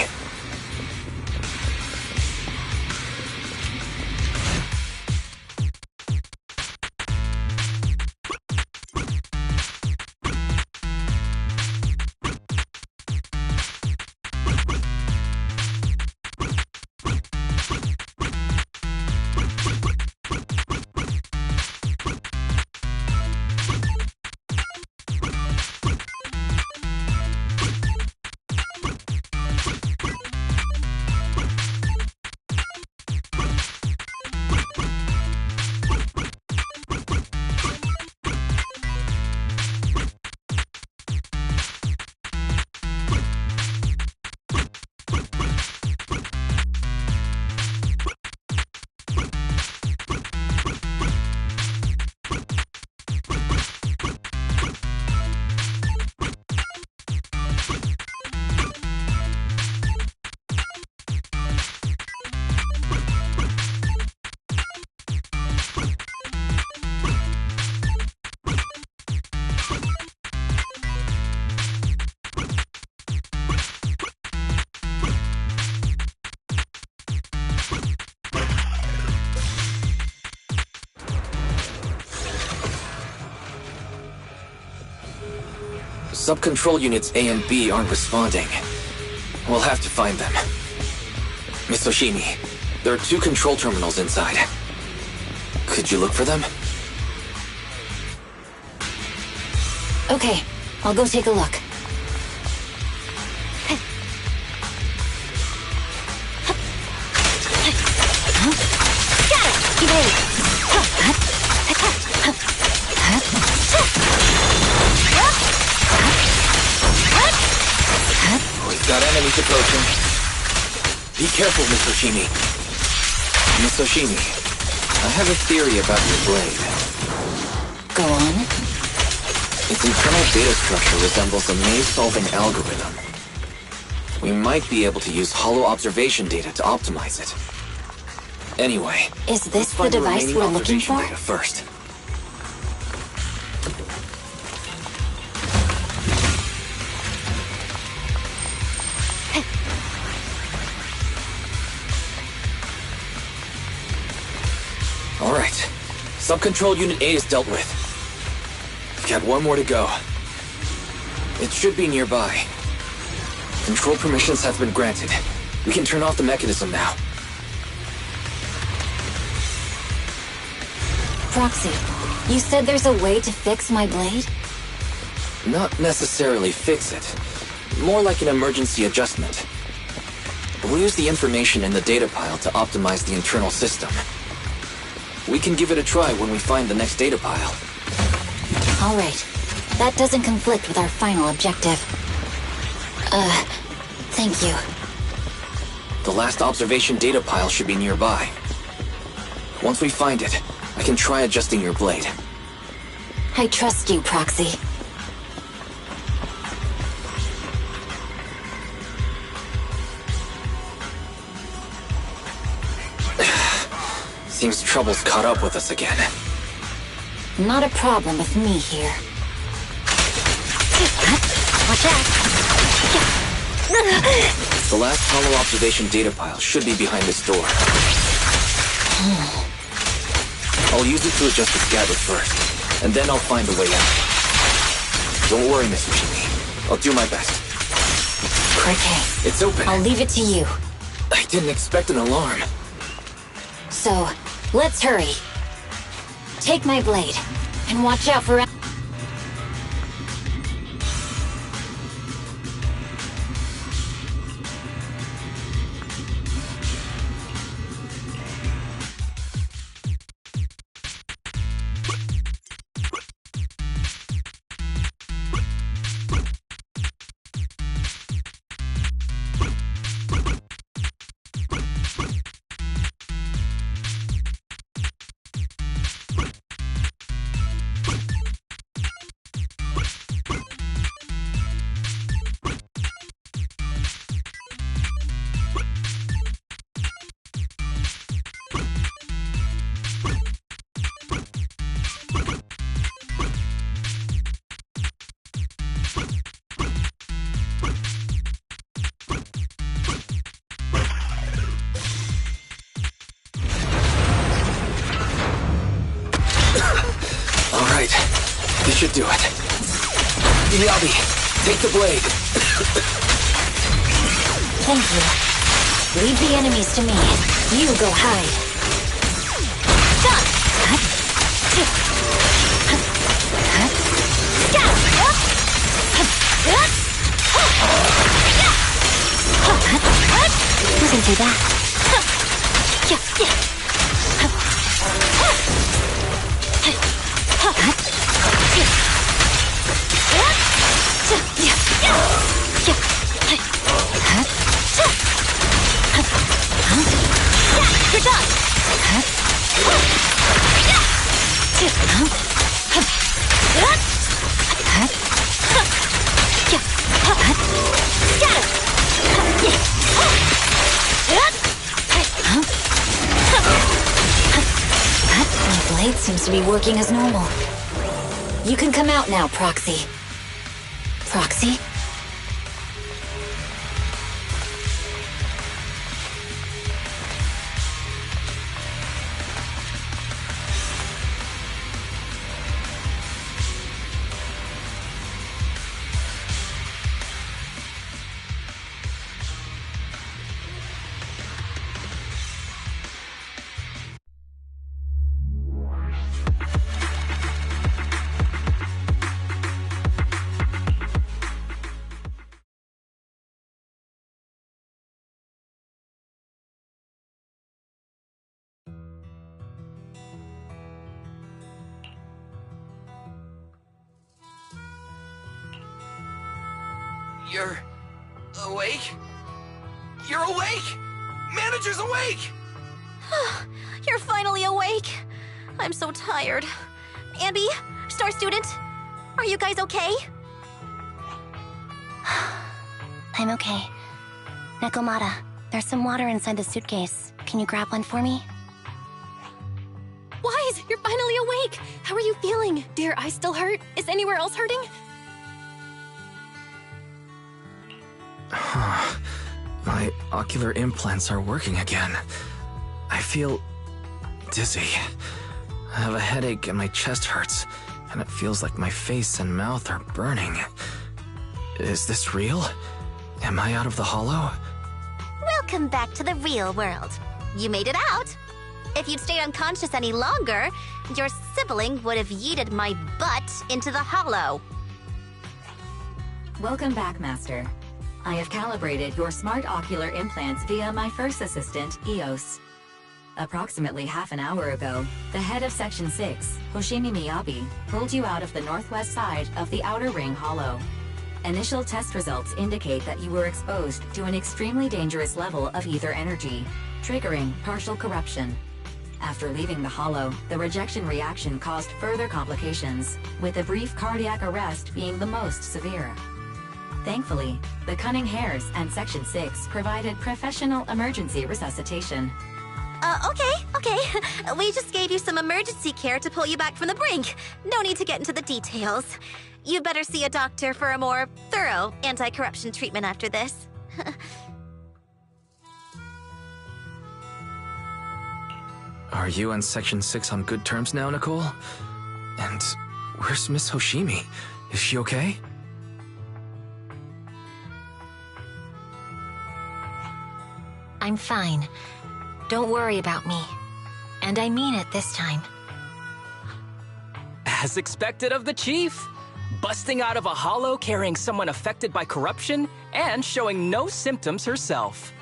Sub-control units A and B aren't responding. We'll have to find them. Miss Oshimi, there are 2 control terminals inside. Could you look for them? Okay, I'll go take a look. Got it! Evade! We've got enemies approaching. Be careful, Miss Oshimi. Miss Oshimi, I have a theory about your blade. Go on. Its internal data structure resembles a maze-solving algorithm. We might be able to use hollow observation data to optimize it. Anyway, is this the device we're looking for? Data first. All right, sub-control unit A is dealt with. We've got 1 more to go. It should be nearby. Control permissions have been granted. We can turn off the mechanism now. Proxy, you said there's a way to fix my blade? Not necessarily fix it. More like an emergency adjustment. We'll use the information in the data pile to optimize the internal system. We can give it a try when we find the next data pile. All right. That doesn't conflict with our final objective. Thank you. The last observation data pile should be nearby. Once we find it, I can try adjusting your blade. I trust you, Proxy. Seems trouble's caught up with us again. Not a problem with me here. Watch out! The last hollow observation data pile should be behind this door. I'll use it to adjust the scabbard first, and then I'll find a way out. Don't worry, Miss Ushimi. I'll do my best. Cricket. It's open. I'll leave it to you. I didn't expect an alarm. So, let's hurry. Take my blade, and watch out for... Alright, this should do it. Miyabi, take the blade. Thank you. Leave the enemies to me. You go hide. Wasn't too bad. You're done! My blade seems to be working as normal. You can come out now, Proxy. Proxy? You're awake? You're awake! Manager's awake! You're finally awake. I'm so tired. Ambi, Star Student, are you guys okay? I'm okay. Nekomata, there's some water inside the suitcase. Can you grab one for me? Wise, you're finally awake! How are you feeling? Do your eyes still hurt? Is anywhere else hurting? My ocular implants are working again. I feel dizzy. I have a headache and my chest hurts, and it feels like my face and mouth are burning. Is this real? Am I out of the hollow? Welcome back to the real world. You made it out. If you'd stayed unconscious any longer, your sibling would have yeeted my butt into the hollow. Welcome back, Master. I have calibrated your smart ocular implants via my first assistant, EOS. Approximately half an hour ago, the head of Section 6, Hoshimi Miyabi, pulled you out of the northwest side of the Outer Ring Hollow. Initial test results indicate that you were exposed to an extremely dangerous level of ether energy, triggering partial corruption. After leaving the hollow, the rejection reaction caused further complications, with a brief cardiac arrest being the most severe. Thankfully, the Cunning Hares and Section 6 provided professional emergency resuscitation. Okay. We just gave you some emergency care to pull you back from the brink. No need to get into the details. You better see a doctor for a more thorough anti-corruption treatment after this. Are you and Section 6 on good terms now, Nicole? And where's Miss Hoshimi? Is she okay? I'm fine. Don't worry about me. And I mean it this time. As expected of the Chief. Busting out of a hollow carrying someone affected by corruption and showing no symptoms herself.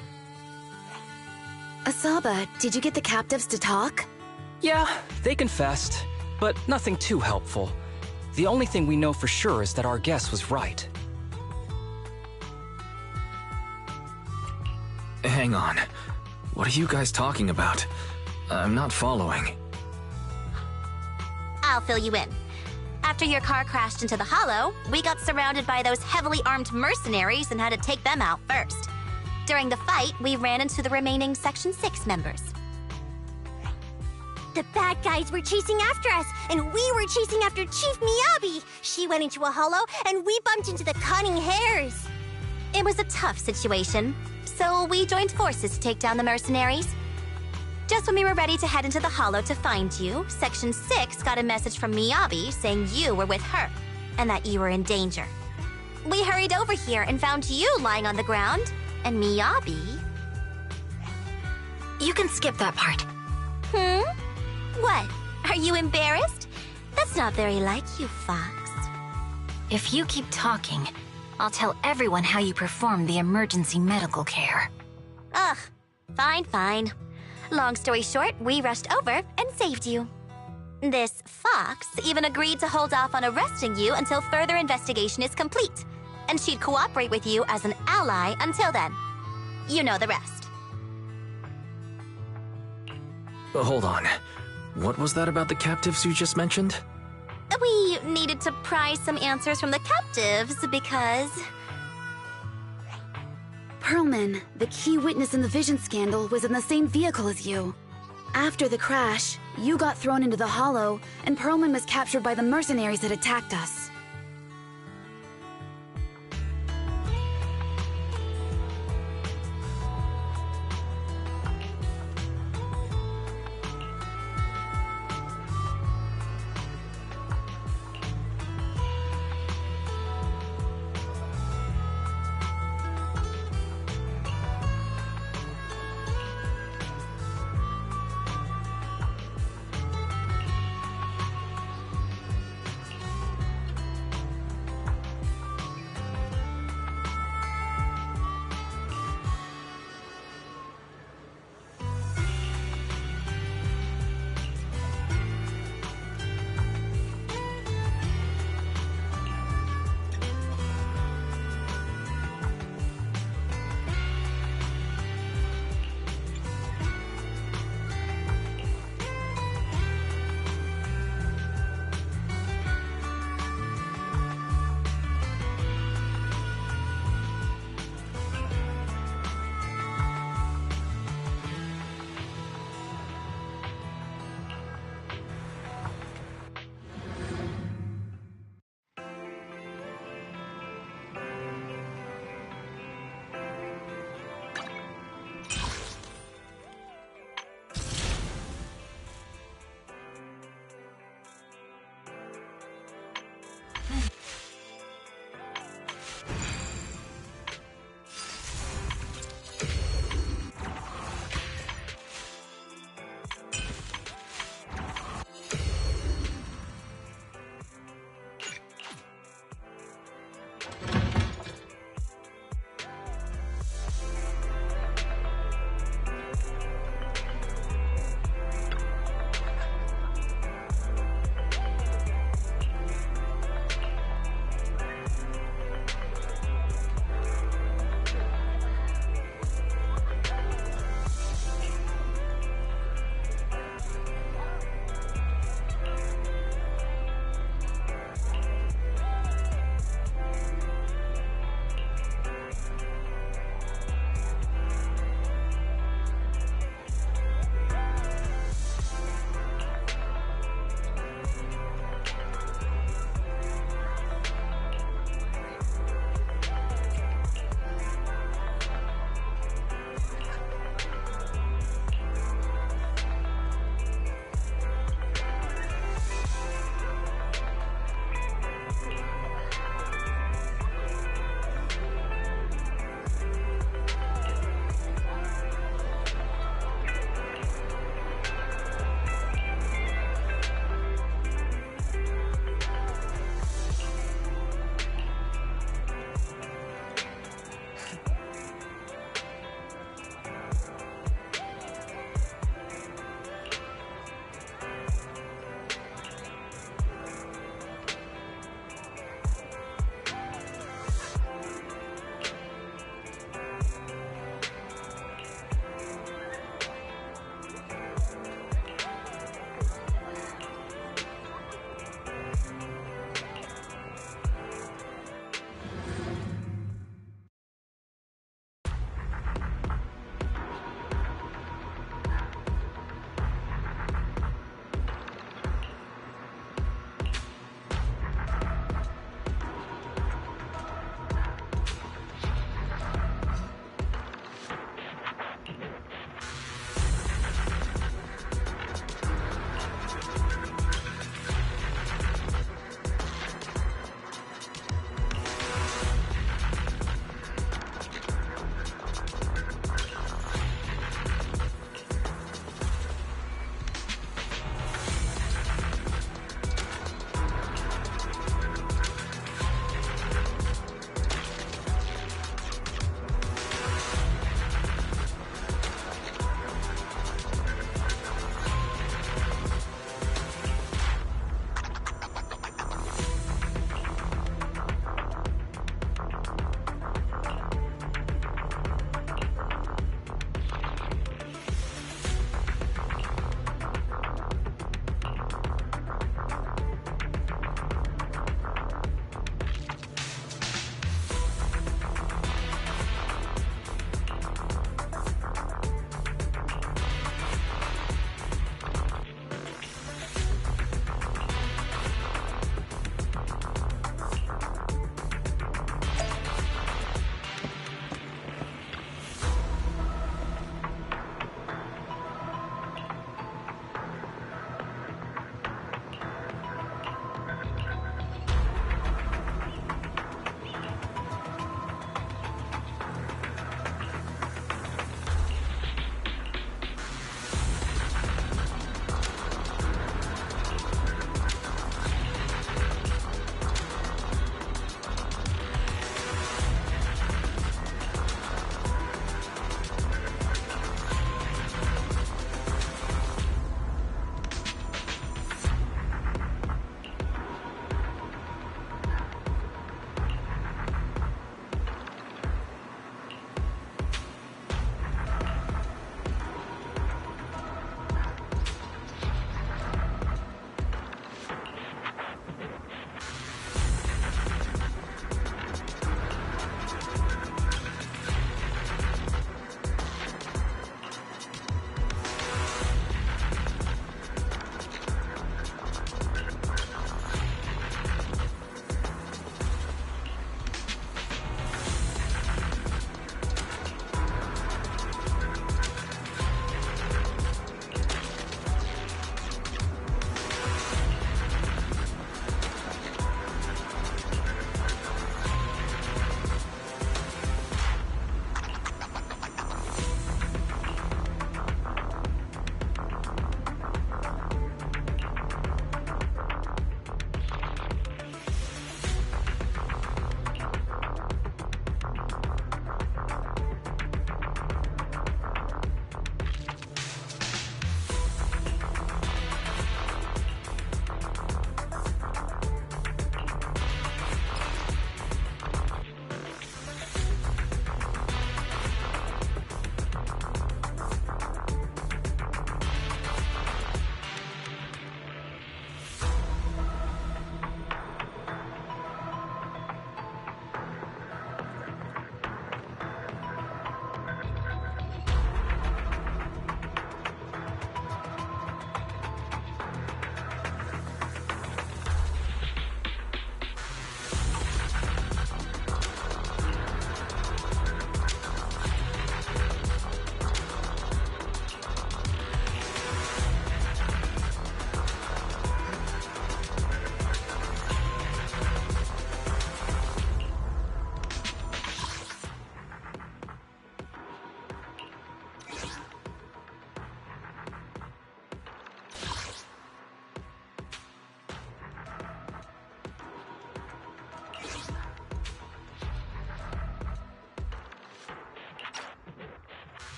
Asaba, did you get the captives to talk? Yeah, they confessed, but nothing too helpful. The only thing we know for sure is that our guess was right. Hang on. What are you guys talking about? I'm not following. I'll fill you in. After your car crashed into the hollow, we got surrounded by those heavily armed mercenaries and had to take them out first. During the fight, we ran into the remaining Section 6 members. The bad guys were chasing after us, and we were chasing after Chief Miyabi. She went into a hollow, and we bumped into the cunning hares. It was a tough situation, so we joined forces to take down the mercenaries. Just when we were ready to head into the hollow to find you, Section 6 got a message from Miyabi saying you were with her, and that you were in danger. We hurried over here and found you lying on the ground, and Miyabi... You can skip that part. What? Are you embarrassed? That's not very like you, Fox. If you keep talking, I'll tell everyone how you performed the emergency medical care. Ugh, fine. Long story short, we rushed over and saved you. This Fox even agreed to hold off on arresting you until further investigation is complete, and she'd cooperate with you as an ally until then. You know the rest. Hold on. What was that about the captives you just mentioned? We needed to pry some answers from the captives because... Perlman, the key witness in the Vision scandal, was in the same vehicle as you. After the crash, you got thrown into the hollow, and Perlman was captured by the mercenaries that attacked us.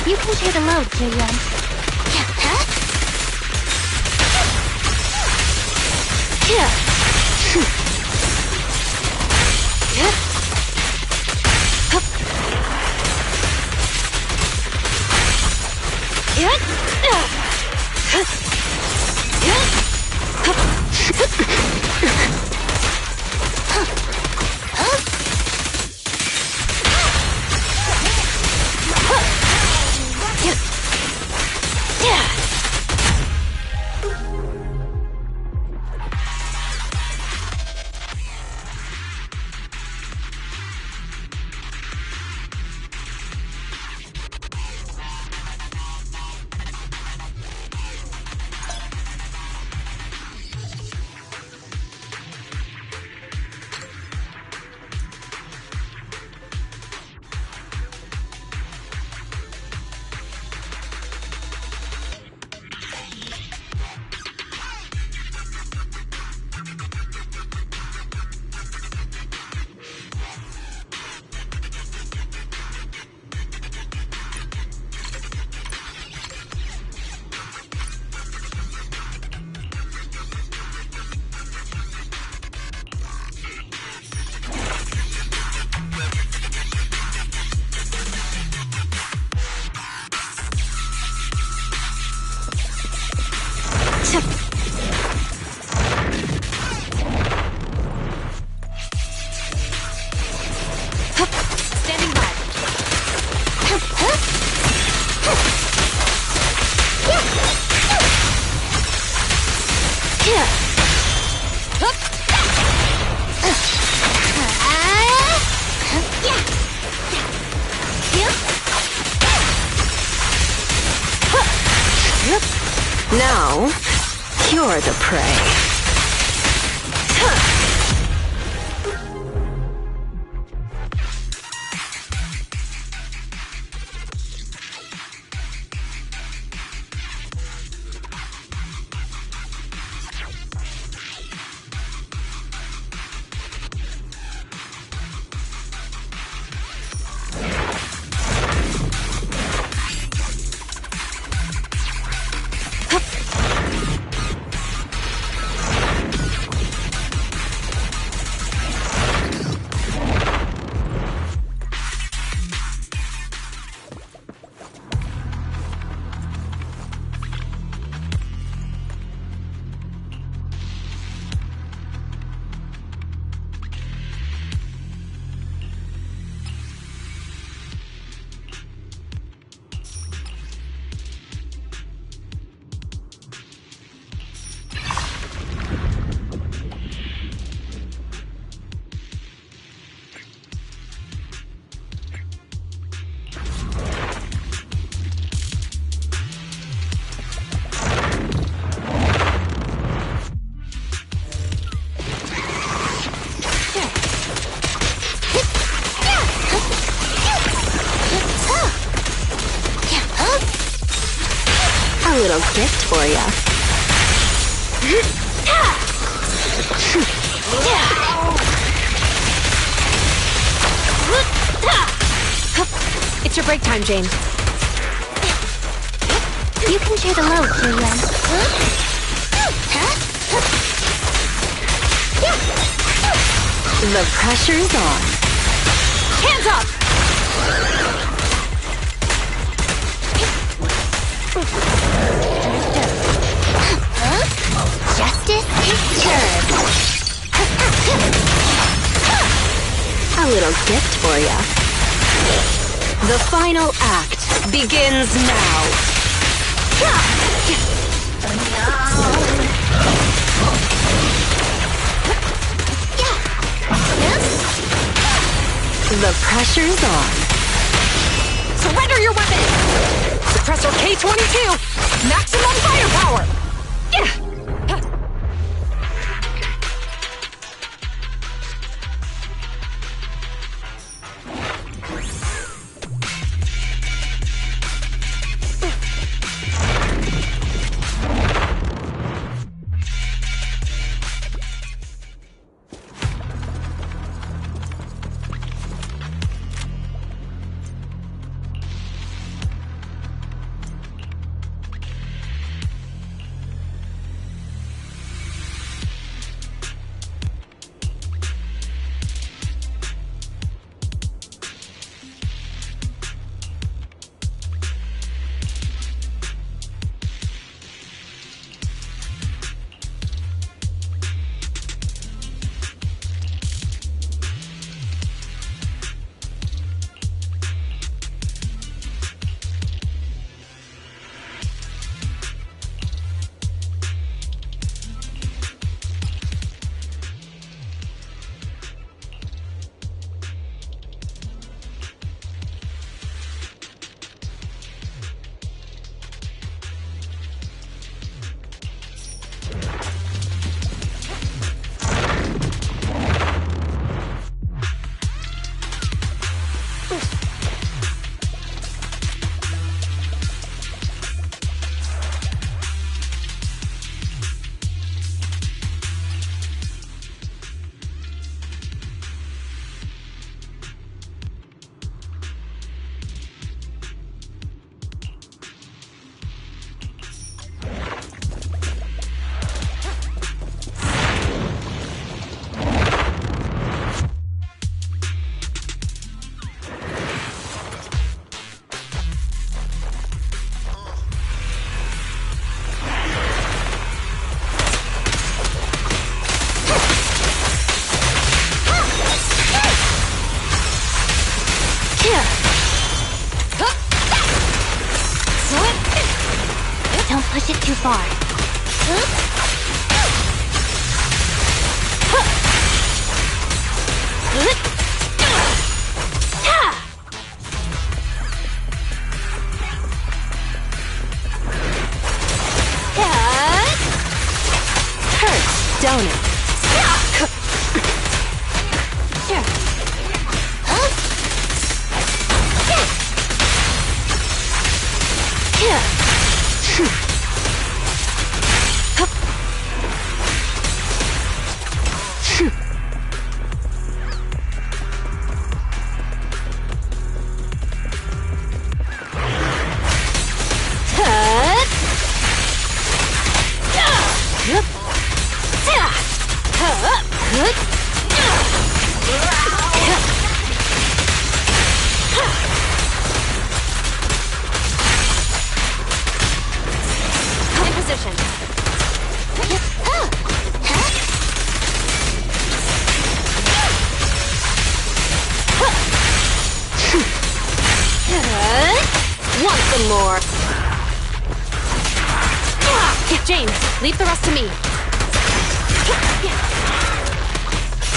You can share the load, Kyo-Yuan. Now, you're the prey. A little gift for ya. It's your break time, Jane. You can share the load, Kyo-Yuan. The pressure's on. Hands up! Justice is served. A little gift for ya. The final act begins now. The pressure's on. Surrender your weapon! Suppressor K-22! Maximum firepower! far. Hurts, don't it? James, leave the rest to me.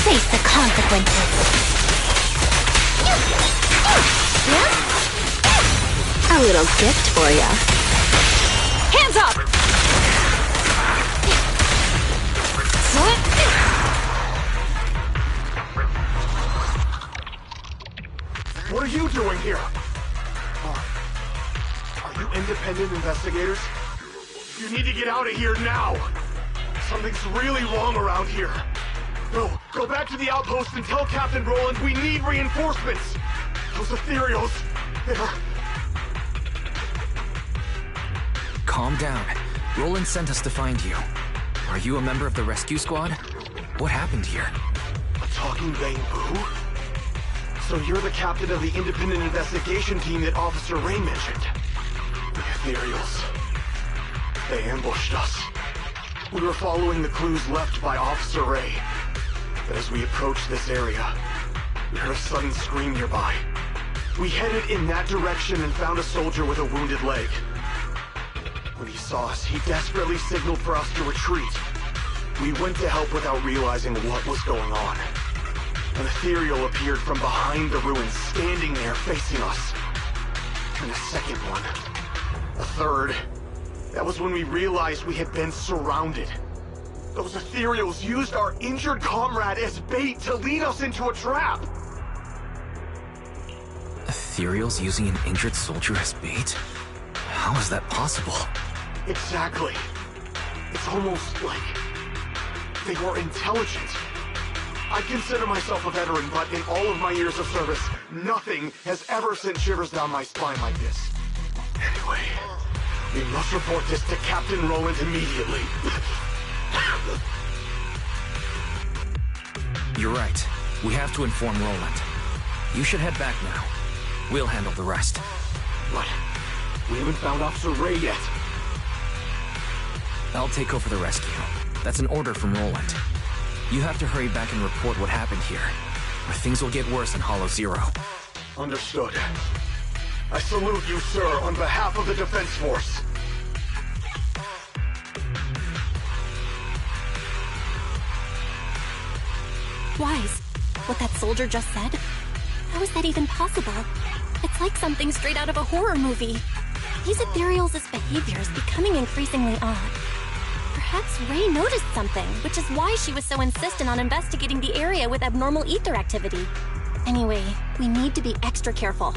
Face the consequences. A little gift for ya. Hands up! What are you doing here? Are you independent investigators? You need to get out of here now! Something's really wrong around here. Go back to the outpost and tell Captain Roland we need reinforcements! Those ethereals, they're... Calm down. Roland sent us to find you. Are you a member of the rescue squad? What happened here? A talking bamboo? So you're the captain of the independent investigation team that Officer Ray mentioned. The ethereals. They ambushed us. We were following the clues left by Officer Ray. But as we approached this area, we heard a sudden scream nearby. We headed in that direction and found a soldier with a wounded leg. When he saw us, he desperately signaled for us to retreat. We went to help without realizing what was going on. An ethereal appeared from behind the ruins, standing there facing us. And a second one. A third. That was when we realized we had been surrounded. Those ethereals used our injured comrade as bait to lead us into a trap. Ethereals using an injured soldier as bait? How is that possible? Exactly. It's almost like they were intelligent. I consider myself a veteran, but in all of my years of service, nothing has ever sent shivers down my spine like this. Anyway, we must report this to Captain Roland immediately. You're right. We have to inform Roland. You should head back now. We'll handle the rest. But we haven't found Officer Ray yet. I'll take over the rescue. That's an order from Roland. You have to hurry back and report what happened here, or things will get worse in Hollow Zero. Understood. I salute you, sir, on behalf of the Defense Force. Wise, what that soldier just said? How is that even possible? It's like something straight out of a horror movie. These ethereals' behavior is becoming increasingly odd. Perhaps Ray noticed something, which is why she was so insistent on investigating the area with abnormal ether activity. Anyway, we need to be extra careful.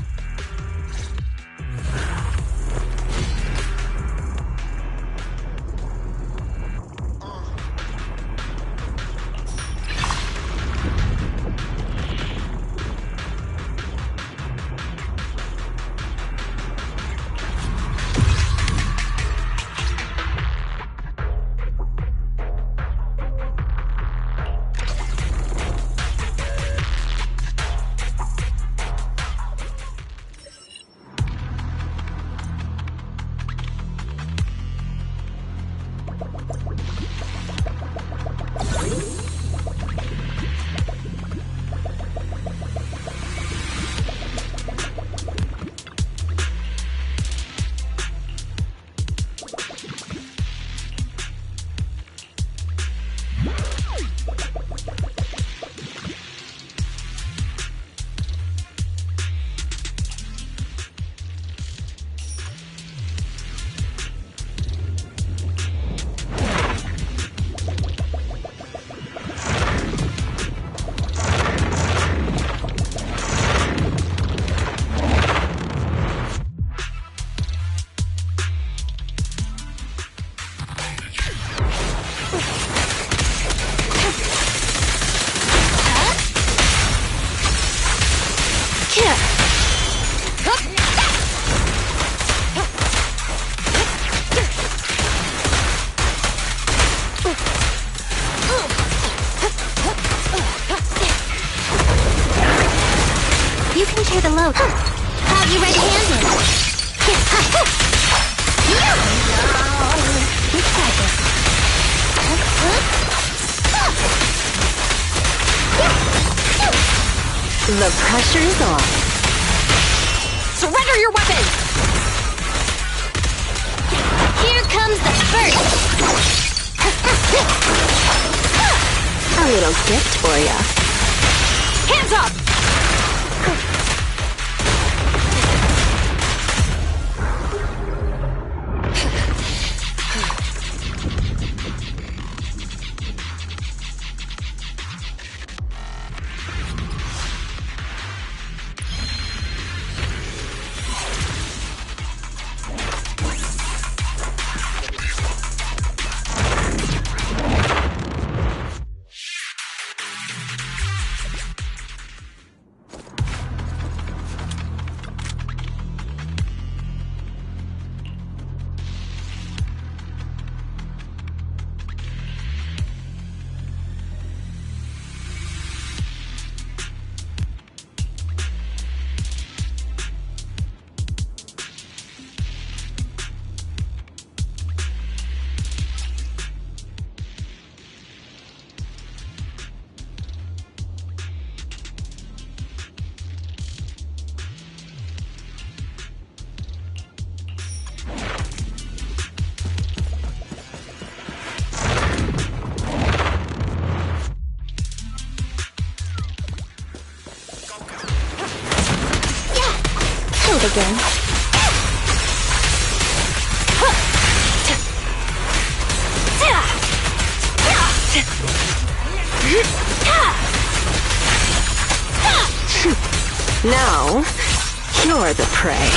The pressure's on. Surrender your weapon! Here comes the first! A little gift for ya. Hands up! Again. Now, you're the prey.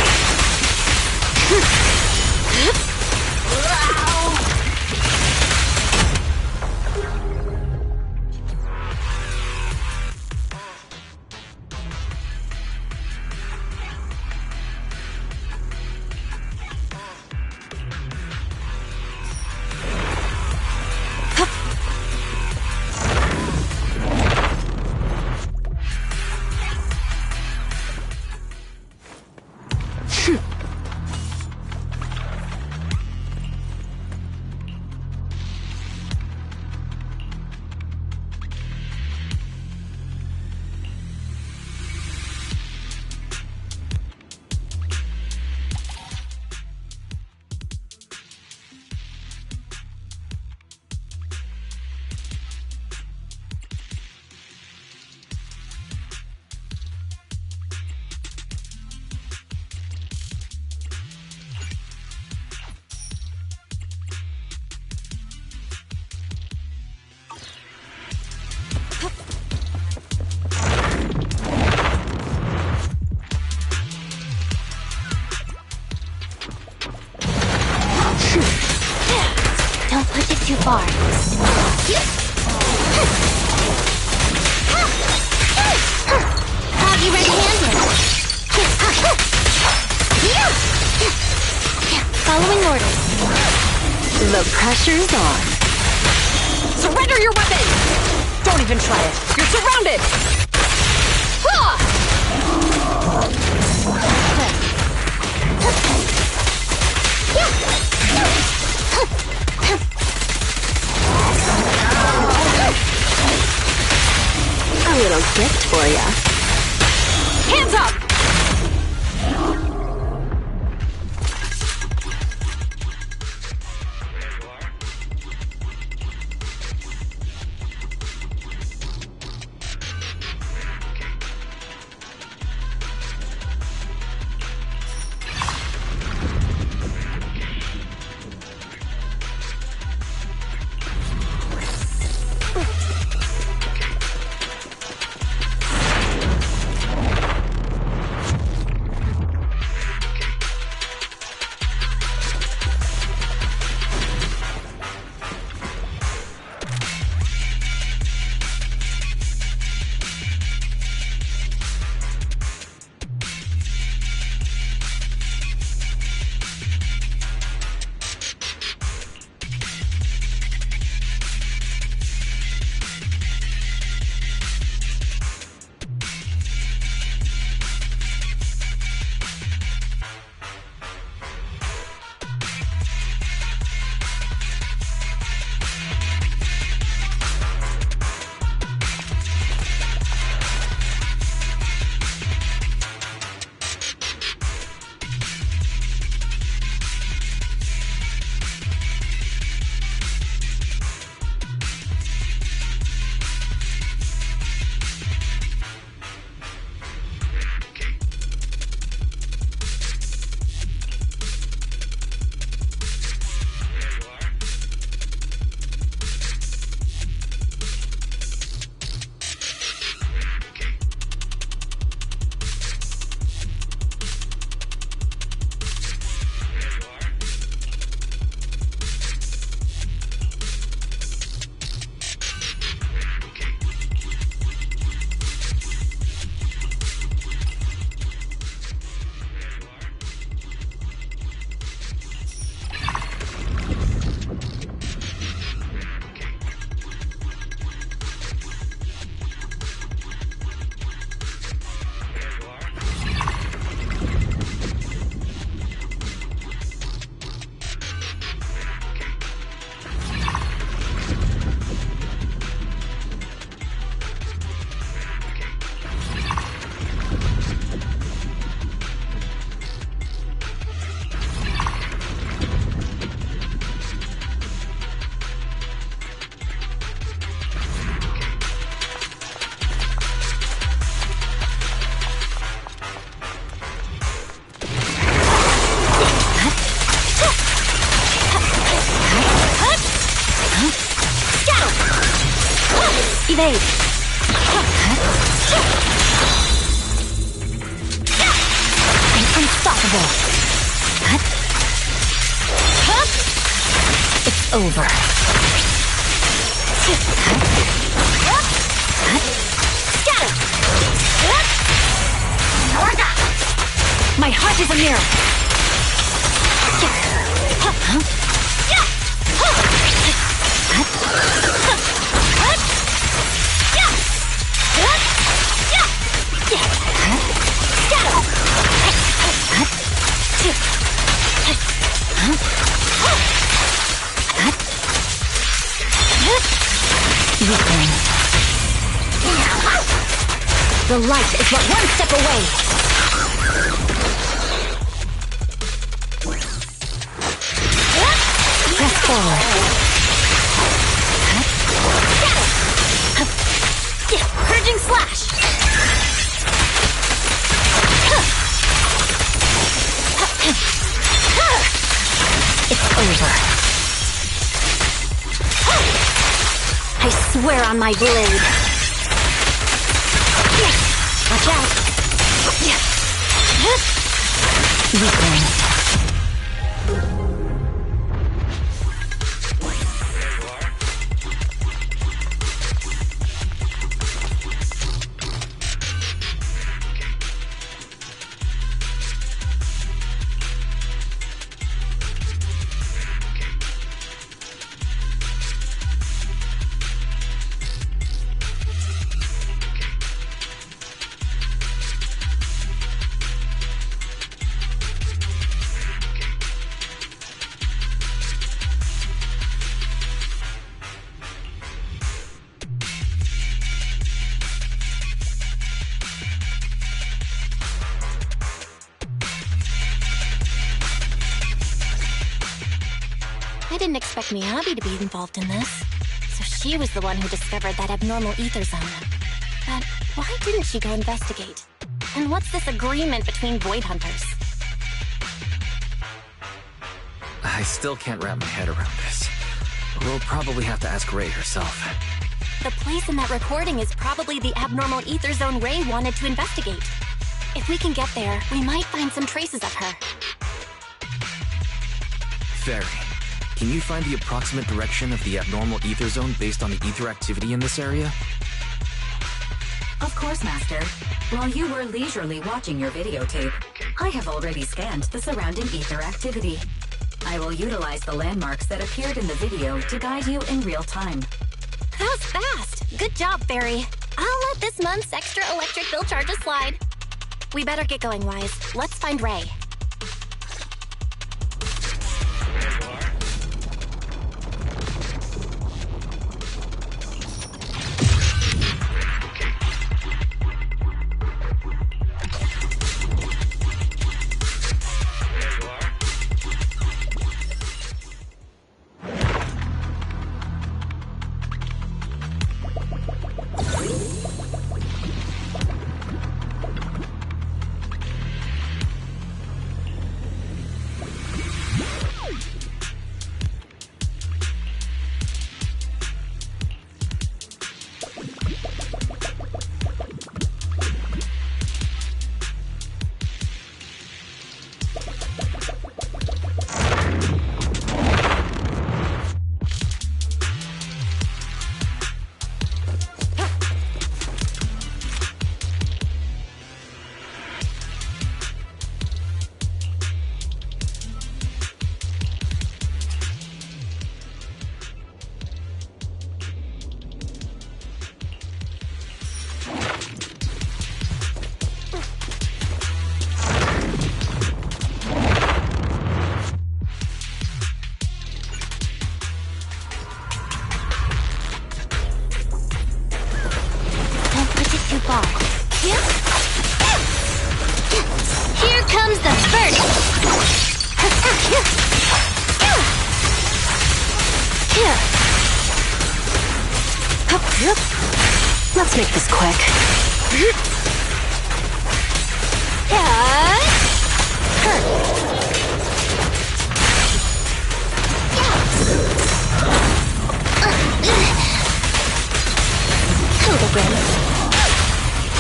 Don't push it too far. Have you ready-handed? Following orders. The pressure's on. Surrender your weapon! Don't even try it. You're surrounded! A little gift for ya. Hands up! evade. I'm unstoppable. It's over. Scatter! My heart is a mirror. The light is but one step away. Press forward. Purging slash. It's over. I swear on my blade. Watch out. Weakling. I didn't expect Miyabi to be involved in this. So she was the one who discovered that abnormal ether zone. But why didn't she go investigate? And what's this agreement between Void Hunters? I still can't wrap my head around this. We'll probably have to ask Ray herself. The place in that recording is probably the abnormal ether zone Ray wanted to investigate. If we can get there, we might find some traces of her. Fairy, can you find the approximate direction of the abnormal ether zone based on the ether activity in this area? Of course, Master. While you were leisurely watching your videotape, I have already scanned the surrounding ether activity. I will utilize the landmarks that appeared in the video to guide you in real time. That was fast. Good job, Fairy. I'll let this month's extra electric bill charges slide. We better get going, Wise. Let's find Ray. Let's make this quick.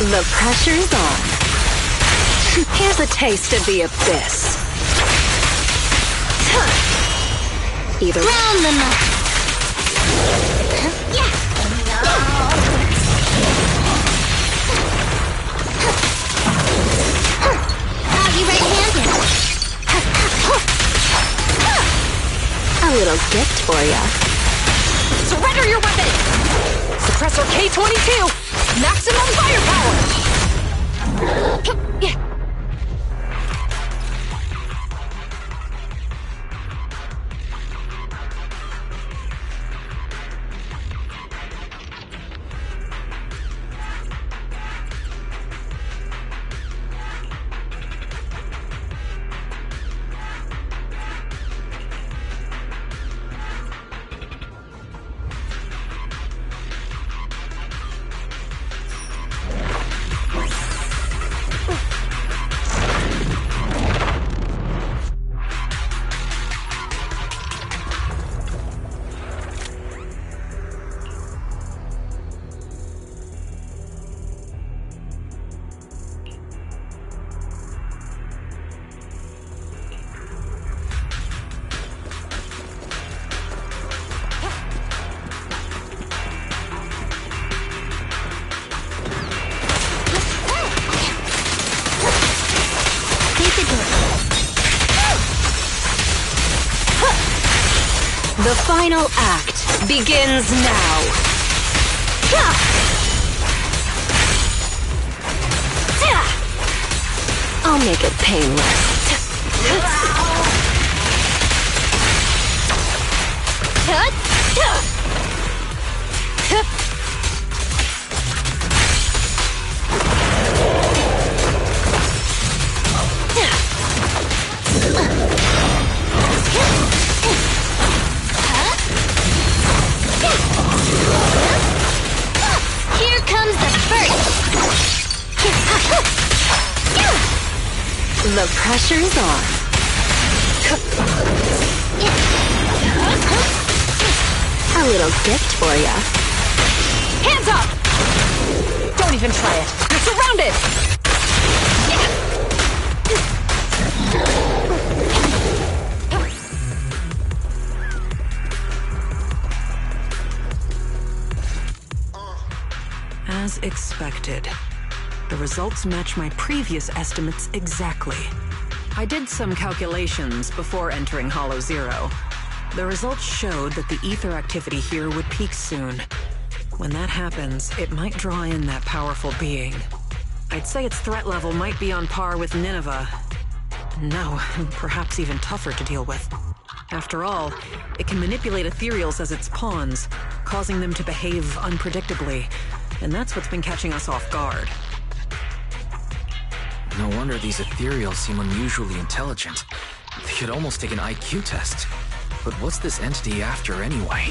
The pressure's on. Here's a taste of the abyss. Either Round them up. Yeah. I'll be right-handed. a little gift for ya. Surrender your weapon! Suppressor K-22! Maximum firepower! The final act begins now. I'll make it painless. Here comes the first. The pressure's on. A little gift for ya. Hands up! Don't even try it. You're surrounded! As expected. The results match my previous estimates exactly. I did some calculations before entering Hollow Zero. The results showed that the ether activity here would peak soon. When that happens, it might draw in that powerful being. I'd say its threat level might be on par with Nineveh. No, perhaps even tougher to deal with. After all, it can manipulate ethereals as its pawns, causing them to behave unpredictably. And that's what's been catching us off guard. No wonder these ethereals seem unusually intelligent. They could almost take an IQ test. But what's this entity after anyway?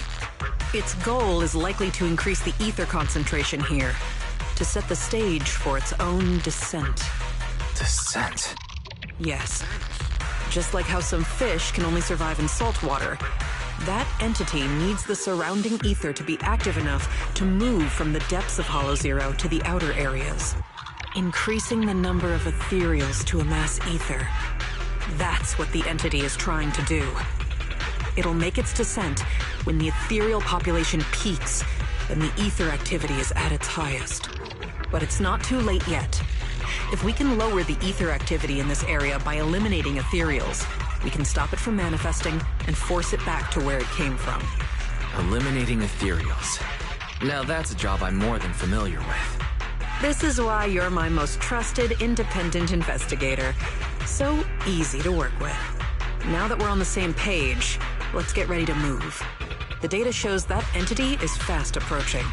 Its goal is likely to increase the ether concentration here, to set the stage for its own descent. Descent? Yes. Just like how some fish can only survive in salt water, that entity needs the surrounding ether to be active enough to move from the depths of Hollow Zero to the outer areas, increasing the number of ethereals to amass ether. That's what the entity is trying to do. It'll make its descent when the ethereal population peaks and the ether activity is at its highest. But it's not too late yet. If we can lower the ether activity in this area by eliminating ethereals, we can stop it from manifesting and force it back to where it came from. Eliminating ethereals. Now that's a job I'm more than familiar with. This is why you're my most trusted, independent investigator. So easy to work with. Now that we're on the same page, let's get ready to move. The data shows that entity is fast approaching.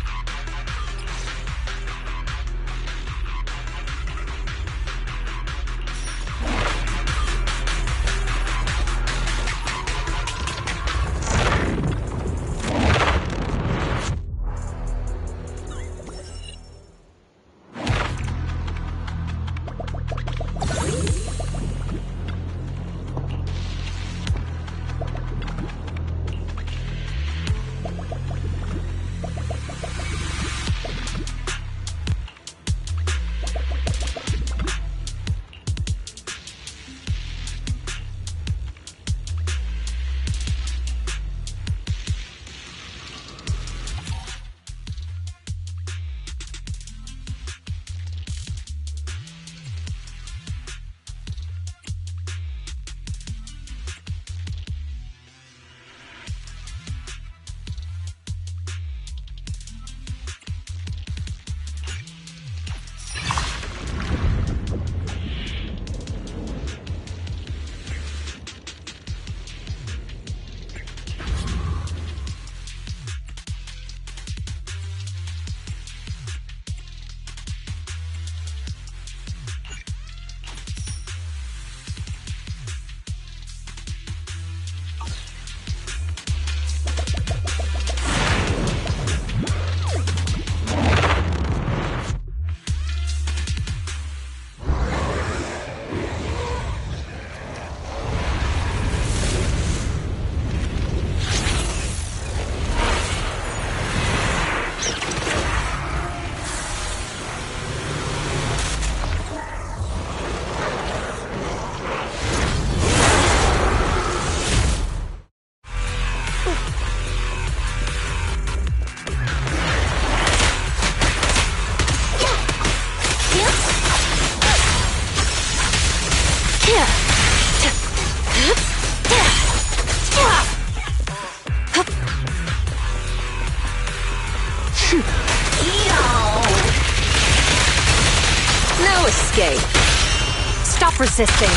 resisting.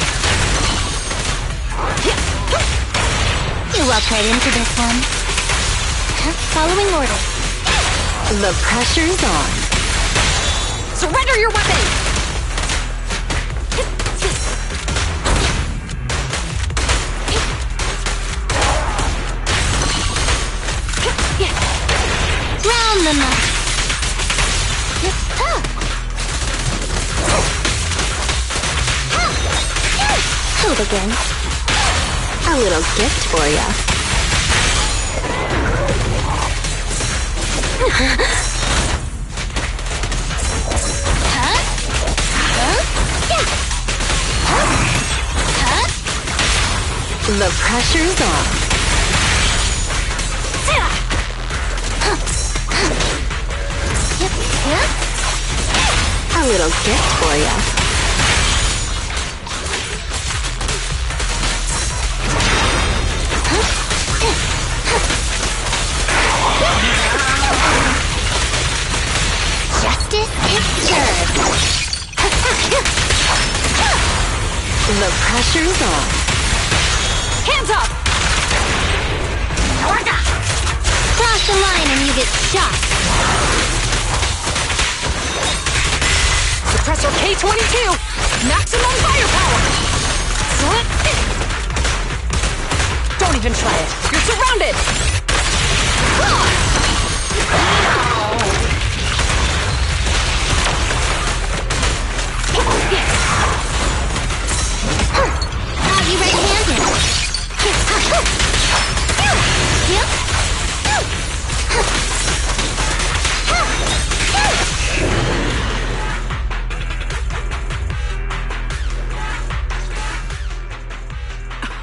You walked right into this one. Following orders. The pressure's on. Surrender your weapon! Round them up. Hold again. A little gift for ya. The pressure's on. A little gift for ya. Justice is served. The pressure's on. Hands up! Cross the line and you get shot. Suppressor K-22! Maximum firepower! Don't even try it. You're surrounded! Got you red-handed.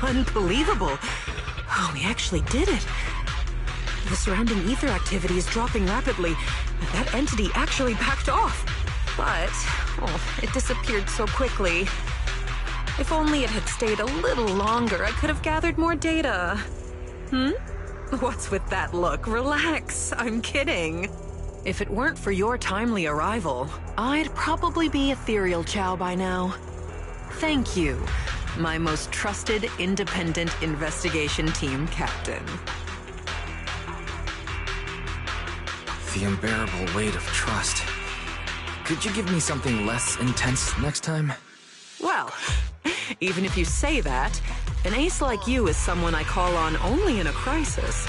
Unbelievable. Oh, we actually did it. The surrounding ether activity is dropping rapidly. That entity actually backed off. But, it disappeared so quickly. If only it had stayed a little longer, I could have gathered more data. What's with that look? Relax. I'm kidding. If it weren't for your timely arrival, I'd probably be Ethereal Chow by now. Thank you, my most trusted independent investigation team captain. The unbearable weight of trust. Could you give me something less intense next time? Well, even if you say that, an ace like you is someone I call on only in a crisis.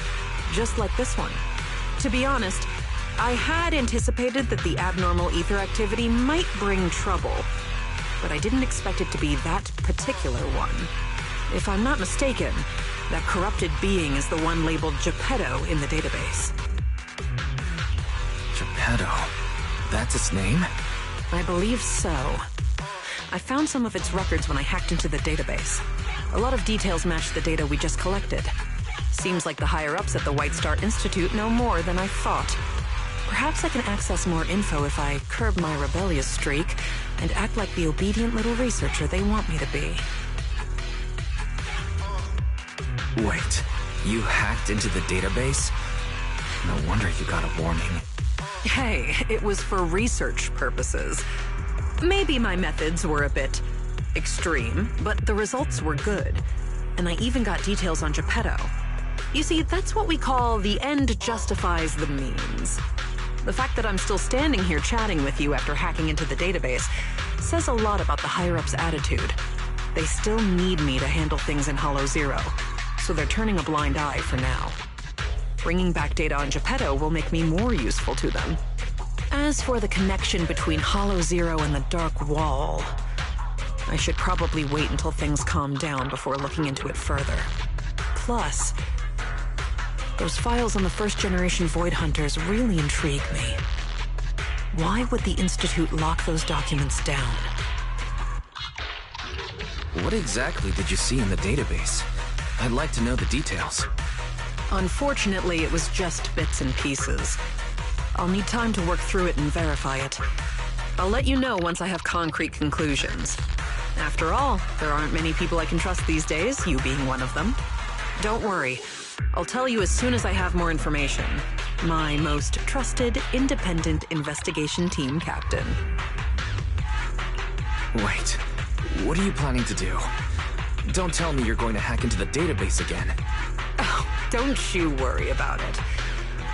Just like this one. To be honest, I had anticipated that the abnormal ether activity might bring trouble, but I didn't expect it to be that particular one. If I'm not mistaken, that corrupted being is the one labeled Geppetto in the database. Geppetto? That's its name? I believe so. I found some of its records when I hacked into the database. A lot of details match the data we just collected. Seems like the higher-ups at the White Star Institute know more than I thought. Perhaps I can access more info if I curb my rebellious streak and act like the obedient little researcher they want me to be. Wait, you hacked into the database? No wonder you got a warning. Hey, it was for research purposes. Maybe my methods were a bit extreme, but the results were good. And I even got details on Geppetto. You see, that's what we call the end justifies the means. The fact that I'm still standing here chatting with you after hacking into the database says a lot about the higher-ups' attitude. They still need me to handle things in Hollow Zero, so they're turning a blind eye for now. Bringing back data on Geppetto will make me more useful to them. As for the connection between Hollow Zero and the Dark Wall, I should probably wait until things calm down before looking into it further. Plus, those files on the first-generation Void Hunters really intrigue me. Why would the Institute lock those documents down? What exactly did you see in the database? I'd like to know the details. Unfortunately, it was just bits and pieces. I'll need time to work through it and verify it. I'll let you know once I have concrete conclusions. After all, there aren't many people I can trust these days, you being one of them. Don't worry. I'll tell you as soon as I have more information. My most trusted, independent investigation team captain. Wait, What are you planning to do? Don't tell me you're going to hack into the database again. Oh, don't you worry about it.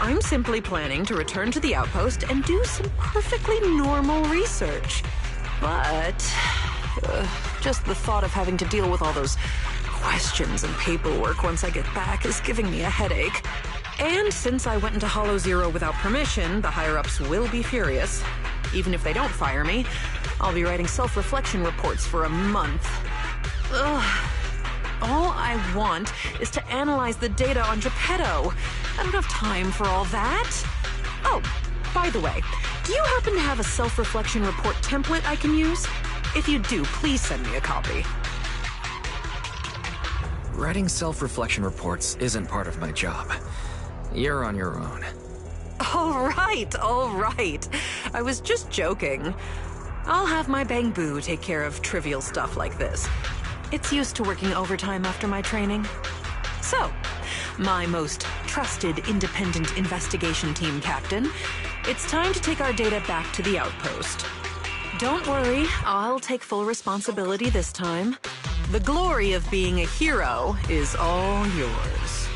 I'm simply planning to return to the outpost and do some perfectly normal research. But just the thought of having to deal with all those questions and paperwork once I get back is giving me a headache. And since I went into Hollow Zero without permission, the higher-ups will be furious. Even if they don't fire me, I'll be writing self-reflection reports for a month. Ugh. All I want is to analyze the data on Geppetto. I don't have time for all that. Oh, by the way, do you happen to have a self-reflection report template I can use? If you do, please send me a copy. Writing self-reflection reports isn't part of my job. You're on your own. All right. I was just joking. I'll have my Bang Boo take care of trivial stuff like this. It's used to working overtime after my training. So, my most trusted independent investigation team captain, it's time to take our data back to the outpost. Don't worry, I'll take full responsibility this time. The glory of being a hero is all yours.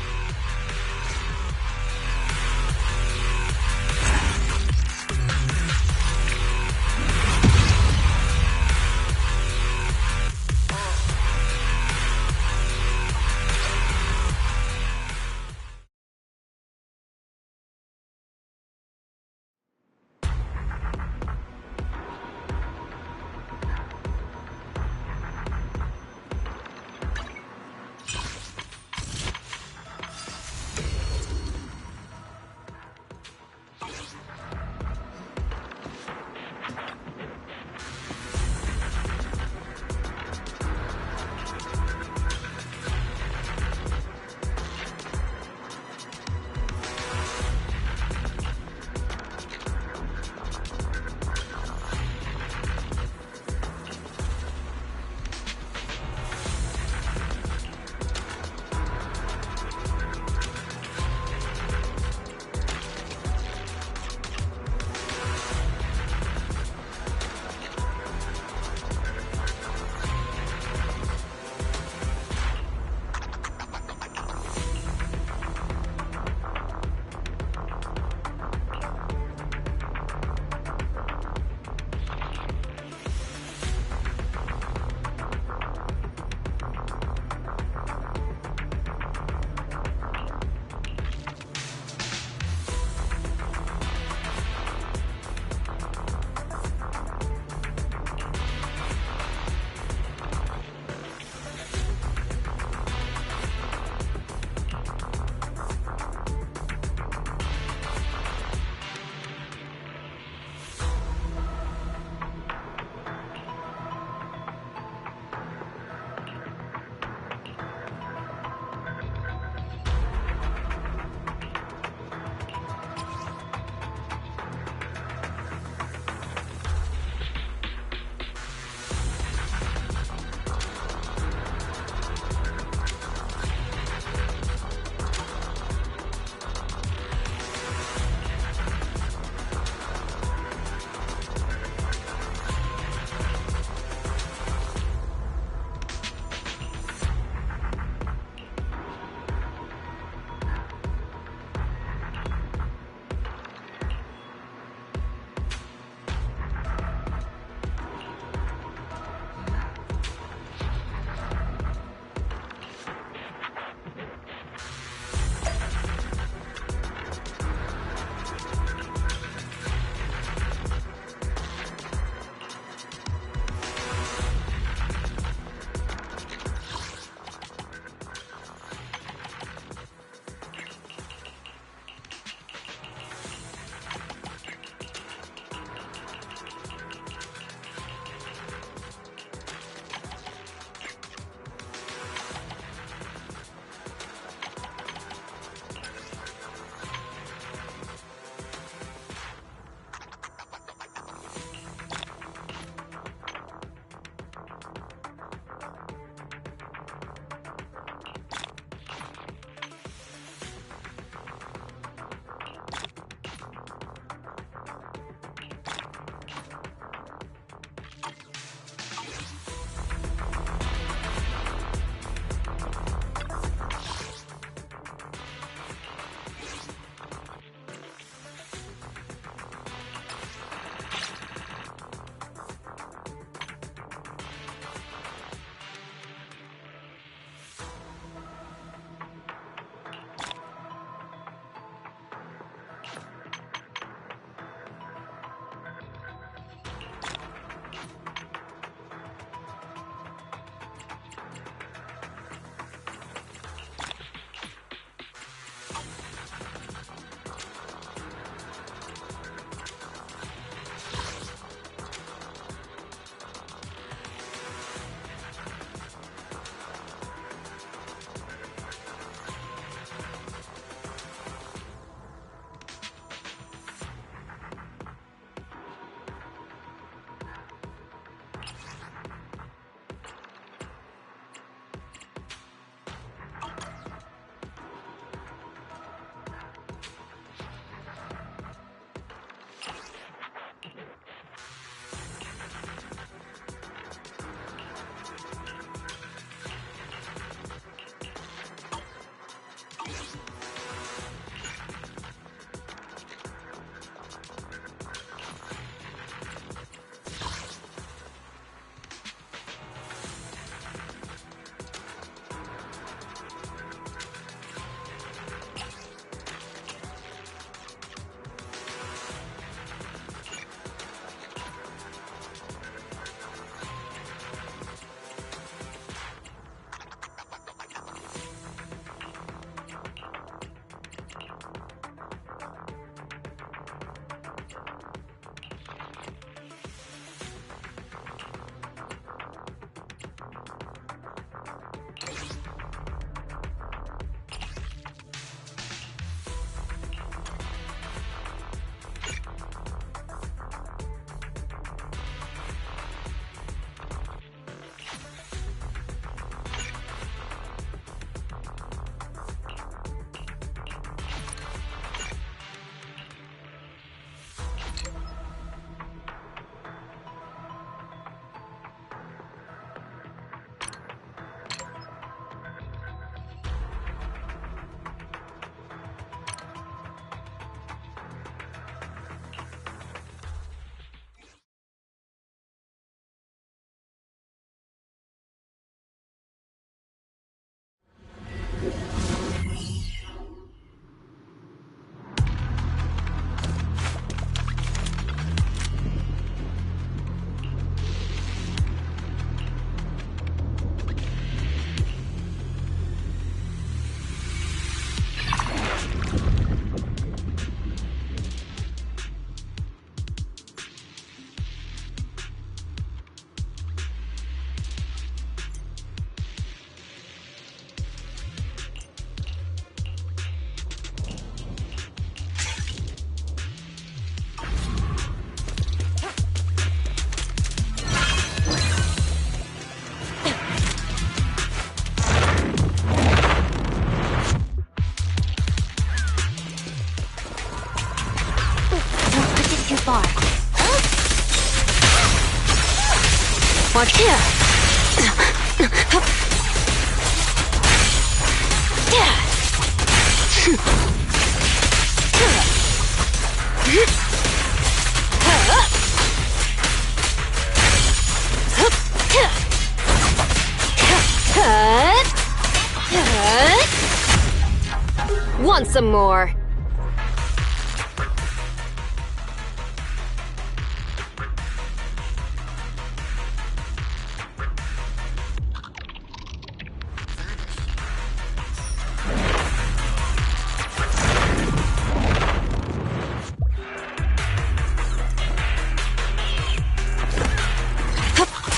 Want some more?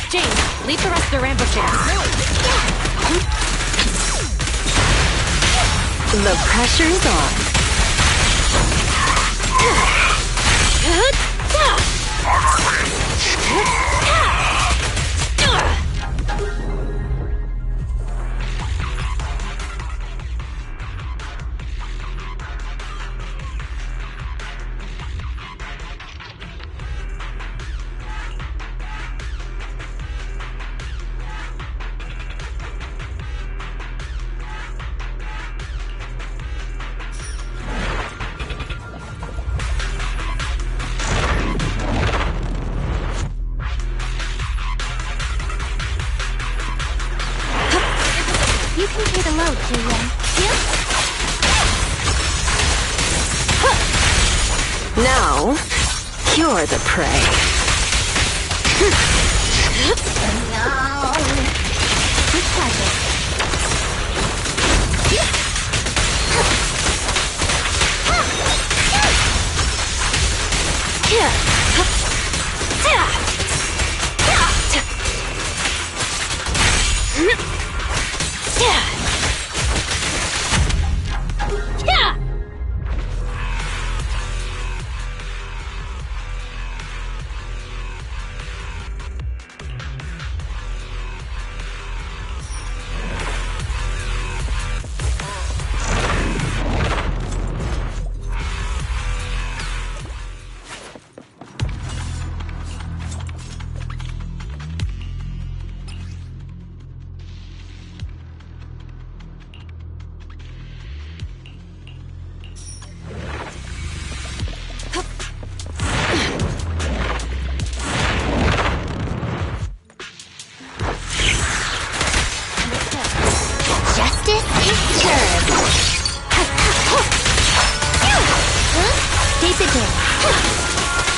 James, leave the rest of their ambushing. The pressure's on. You can pay the load, Julian. Now, you're the prey. No. With pleasure.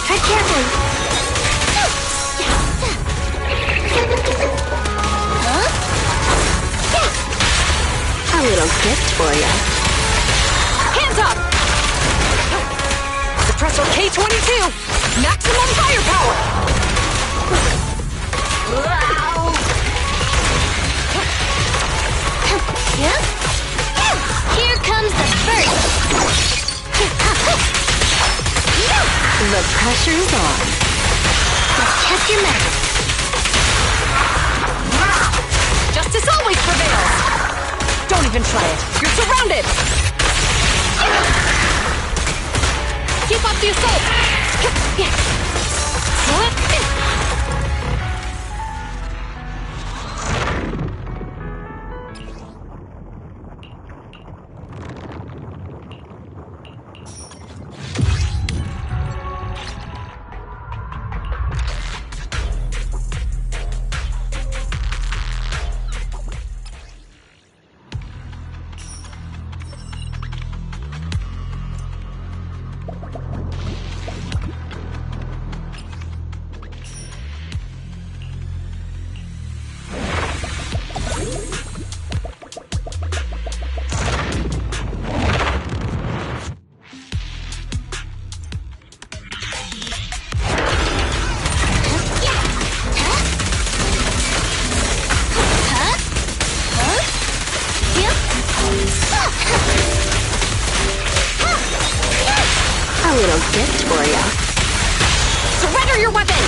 Tread carefully. A little gift for you. Hands up! Suppressor K-22! Maximum firepower! Here comes the first. The pressure's on. Just check your medicine. Justice always prevails! Don't even try it. You're surrounded! Keep up the assault! A little gift for you. Surrender your weapon!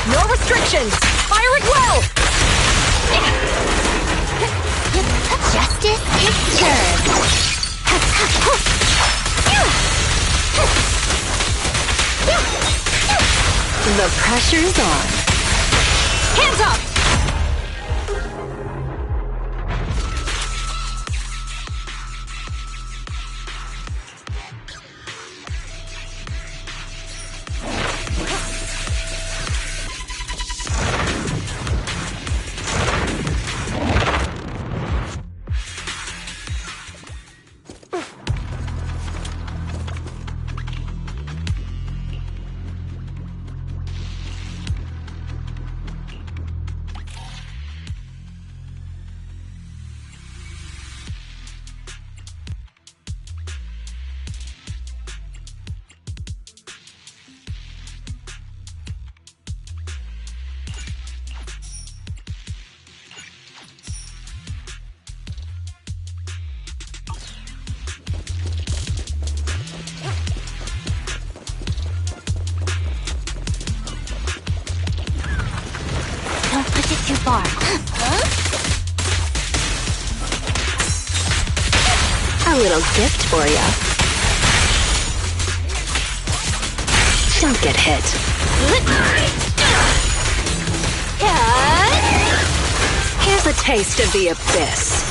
No restrictions! Fire at will! Justice is served. pressure's on. Hands up! Too far. Huh? A little gift for ya. Don't get hit. Here's a taste of the abyss.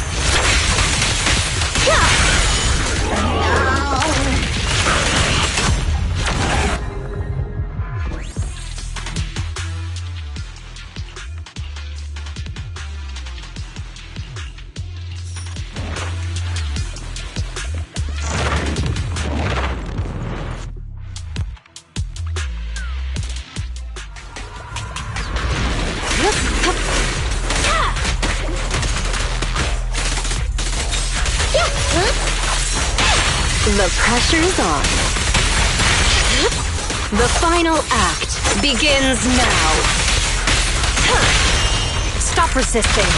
The pressure's on. The final act begins now. Stop resisting.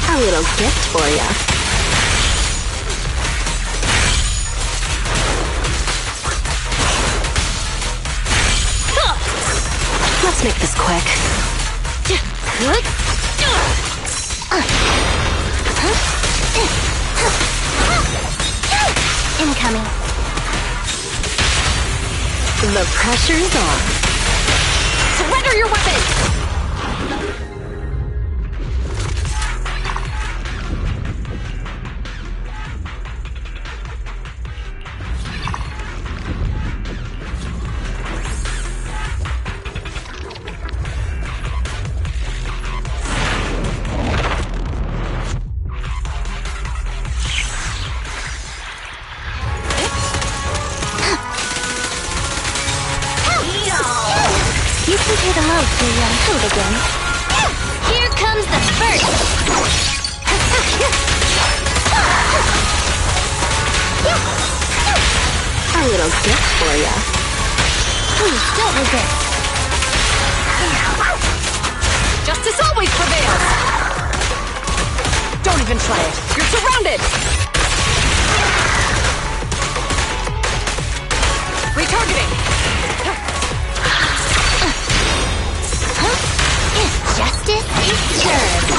A little gift for ya. Let's make this quick. Incoming. The pressure's on. Surrender your weapon! You can pay the load to your food again. Here comes the first! A little gift for ya. Please, don't resist. Justice always prevails! Don't even try it. You're surrounded! Retargeting! Justice is served.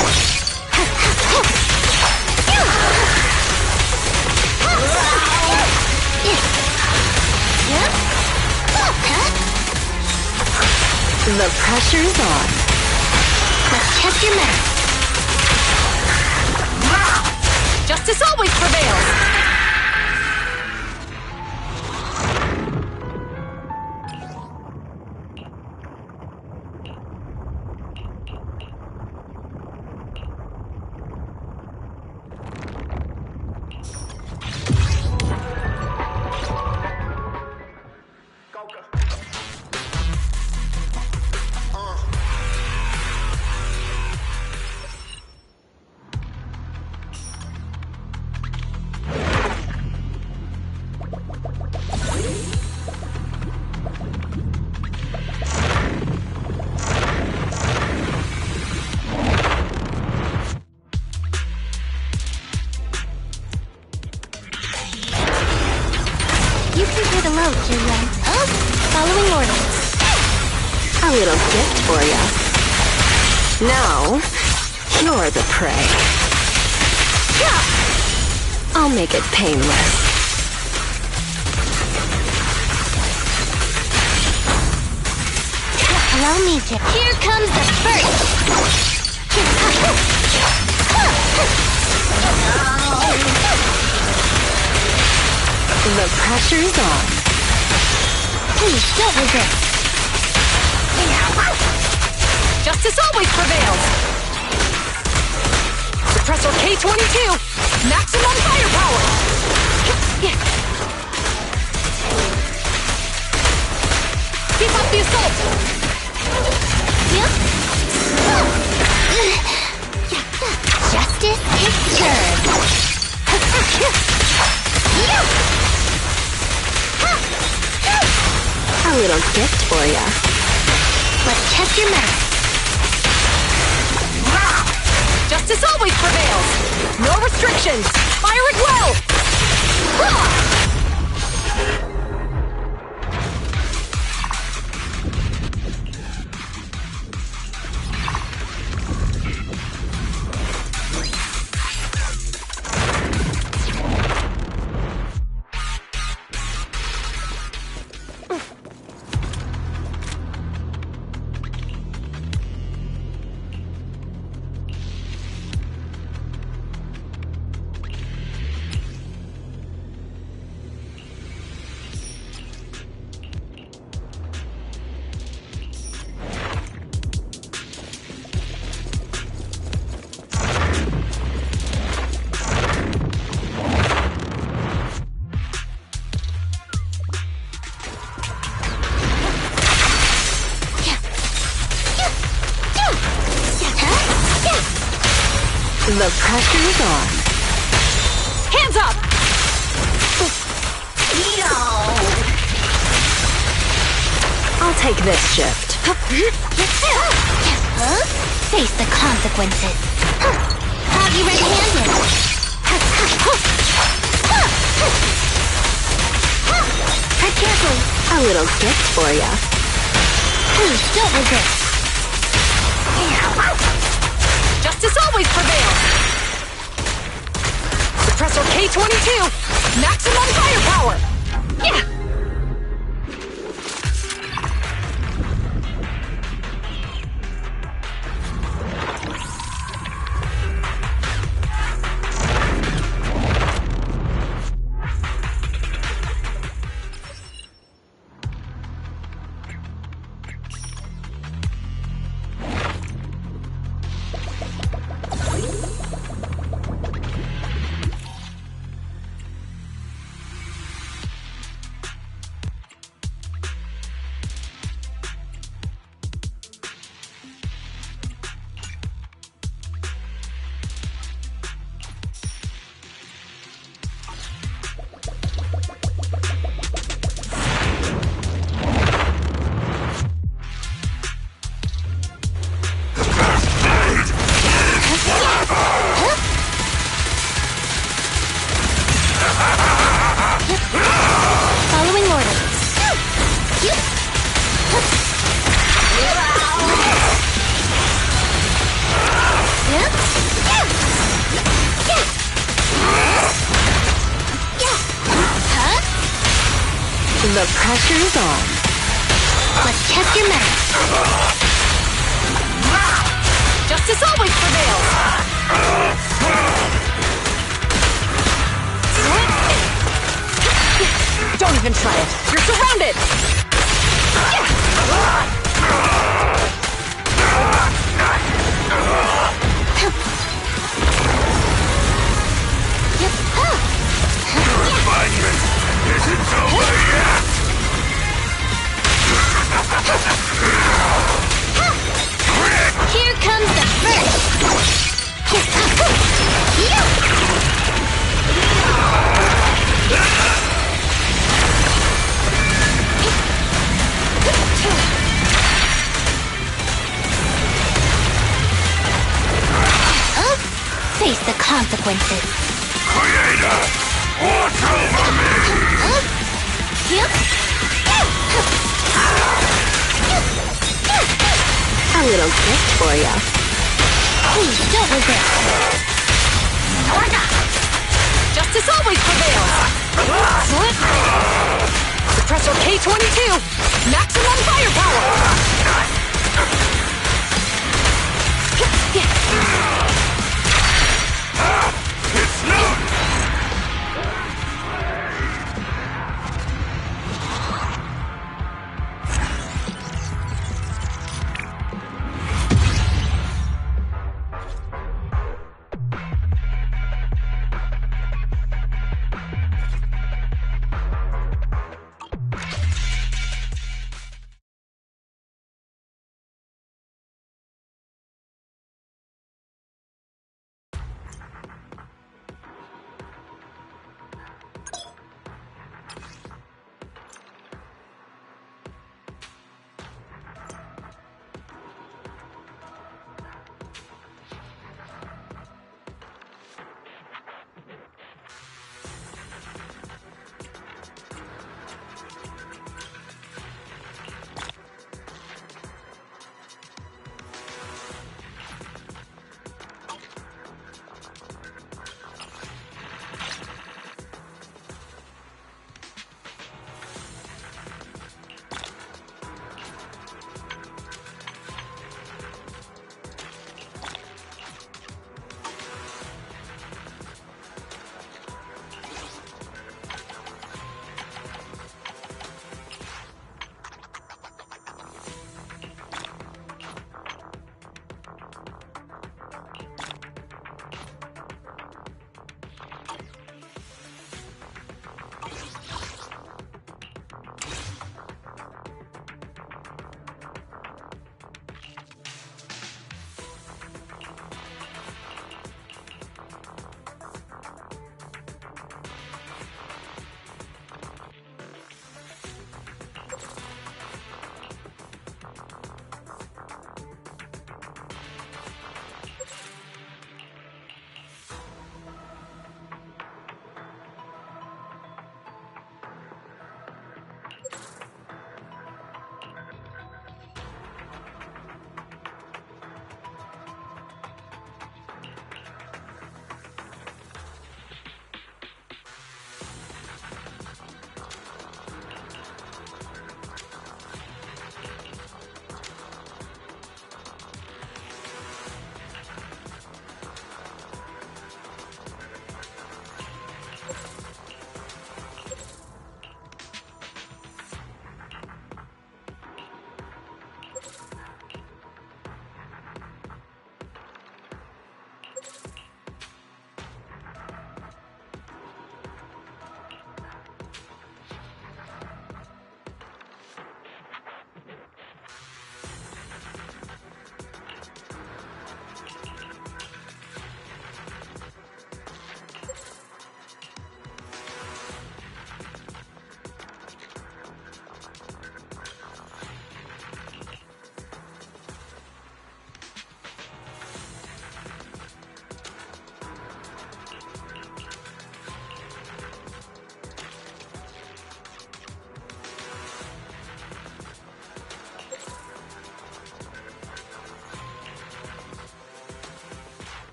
The pressure's on. Let's check your math. Justice always prevails! You can pay the load, Julian. Oh, following orders. A little gift for ya. Now, you're the prey. I'll make it painless. Allow me to... Here comes the first! The pressure's on. Please, don't resist. Justice always prevails! Suppressor K-22! Maximum firepower! Keep up the assault! Justice is served. A little gift for ya. Let's test your math. Justice always prevails! No restrictions! Fire at will! The pressure's on. Hands up! I'll take this shift. Face the consequences. Have you ready-handed? Tread carefully. A little gift for ya. Please, don't resist. Justice always prevails! Suppressor K-22! Maximum firepower! Yeah! Following orders. The pressure's on. Let's test your math. Justice always prevails! Don't even try it. You're surrounded! Refinement isn't over yet! Here comes the first. Face the consequences. Creator, watch over me! A little gift for ya. Please, don't resist. Justice always prevails! Suppressor K-22! Maximum fire!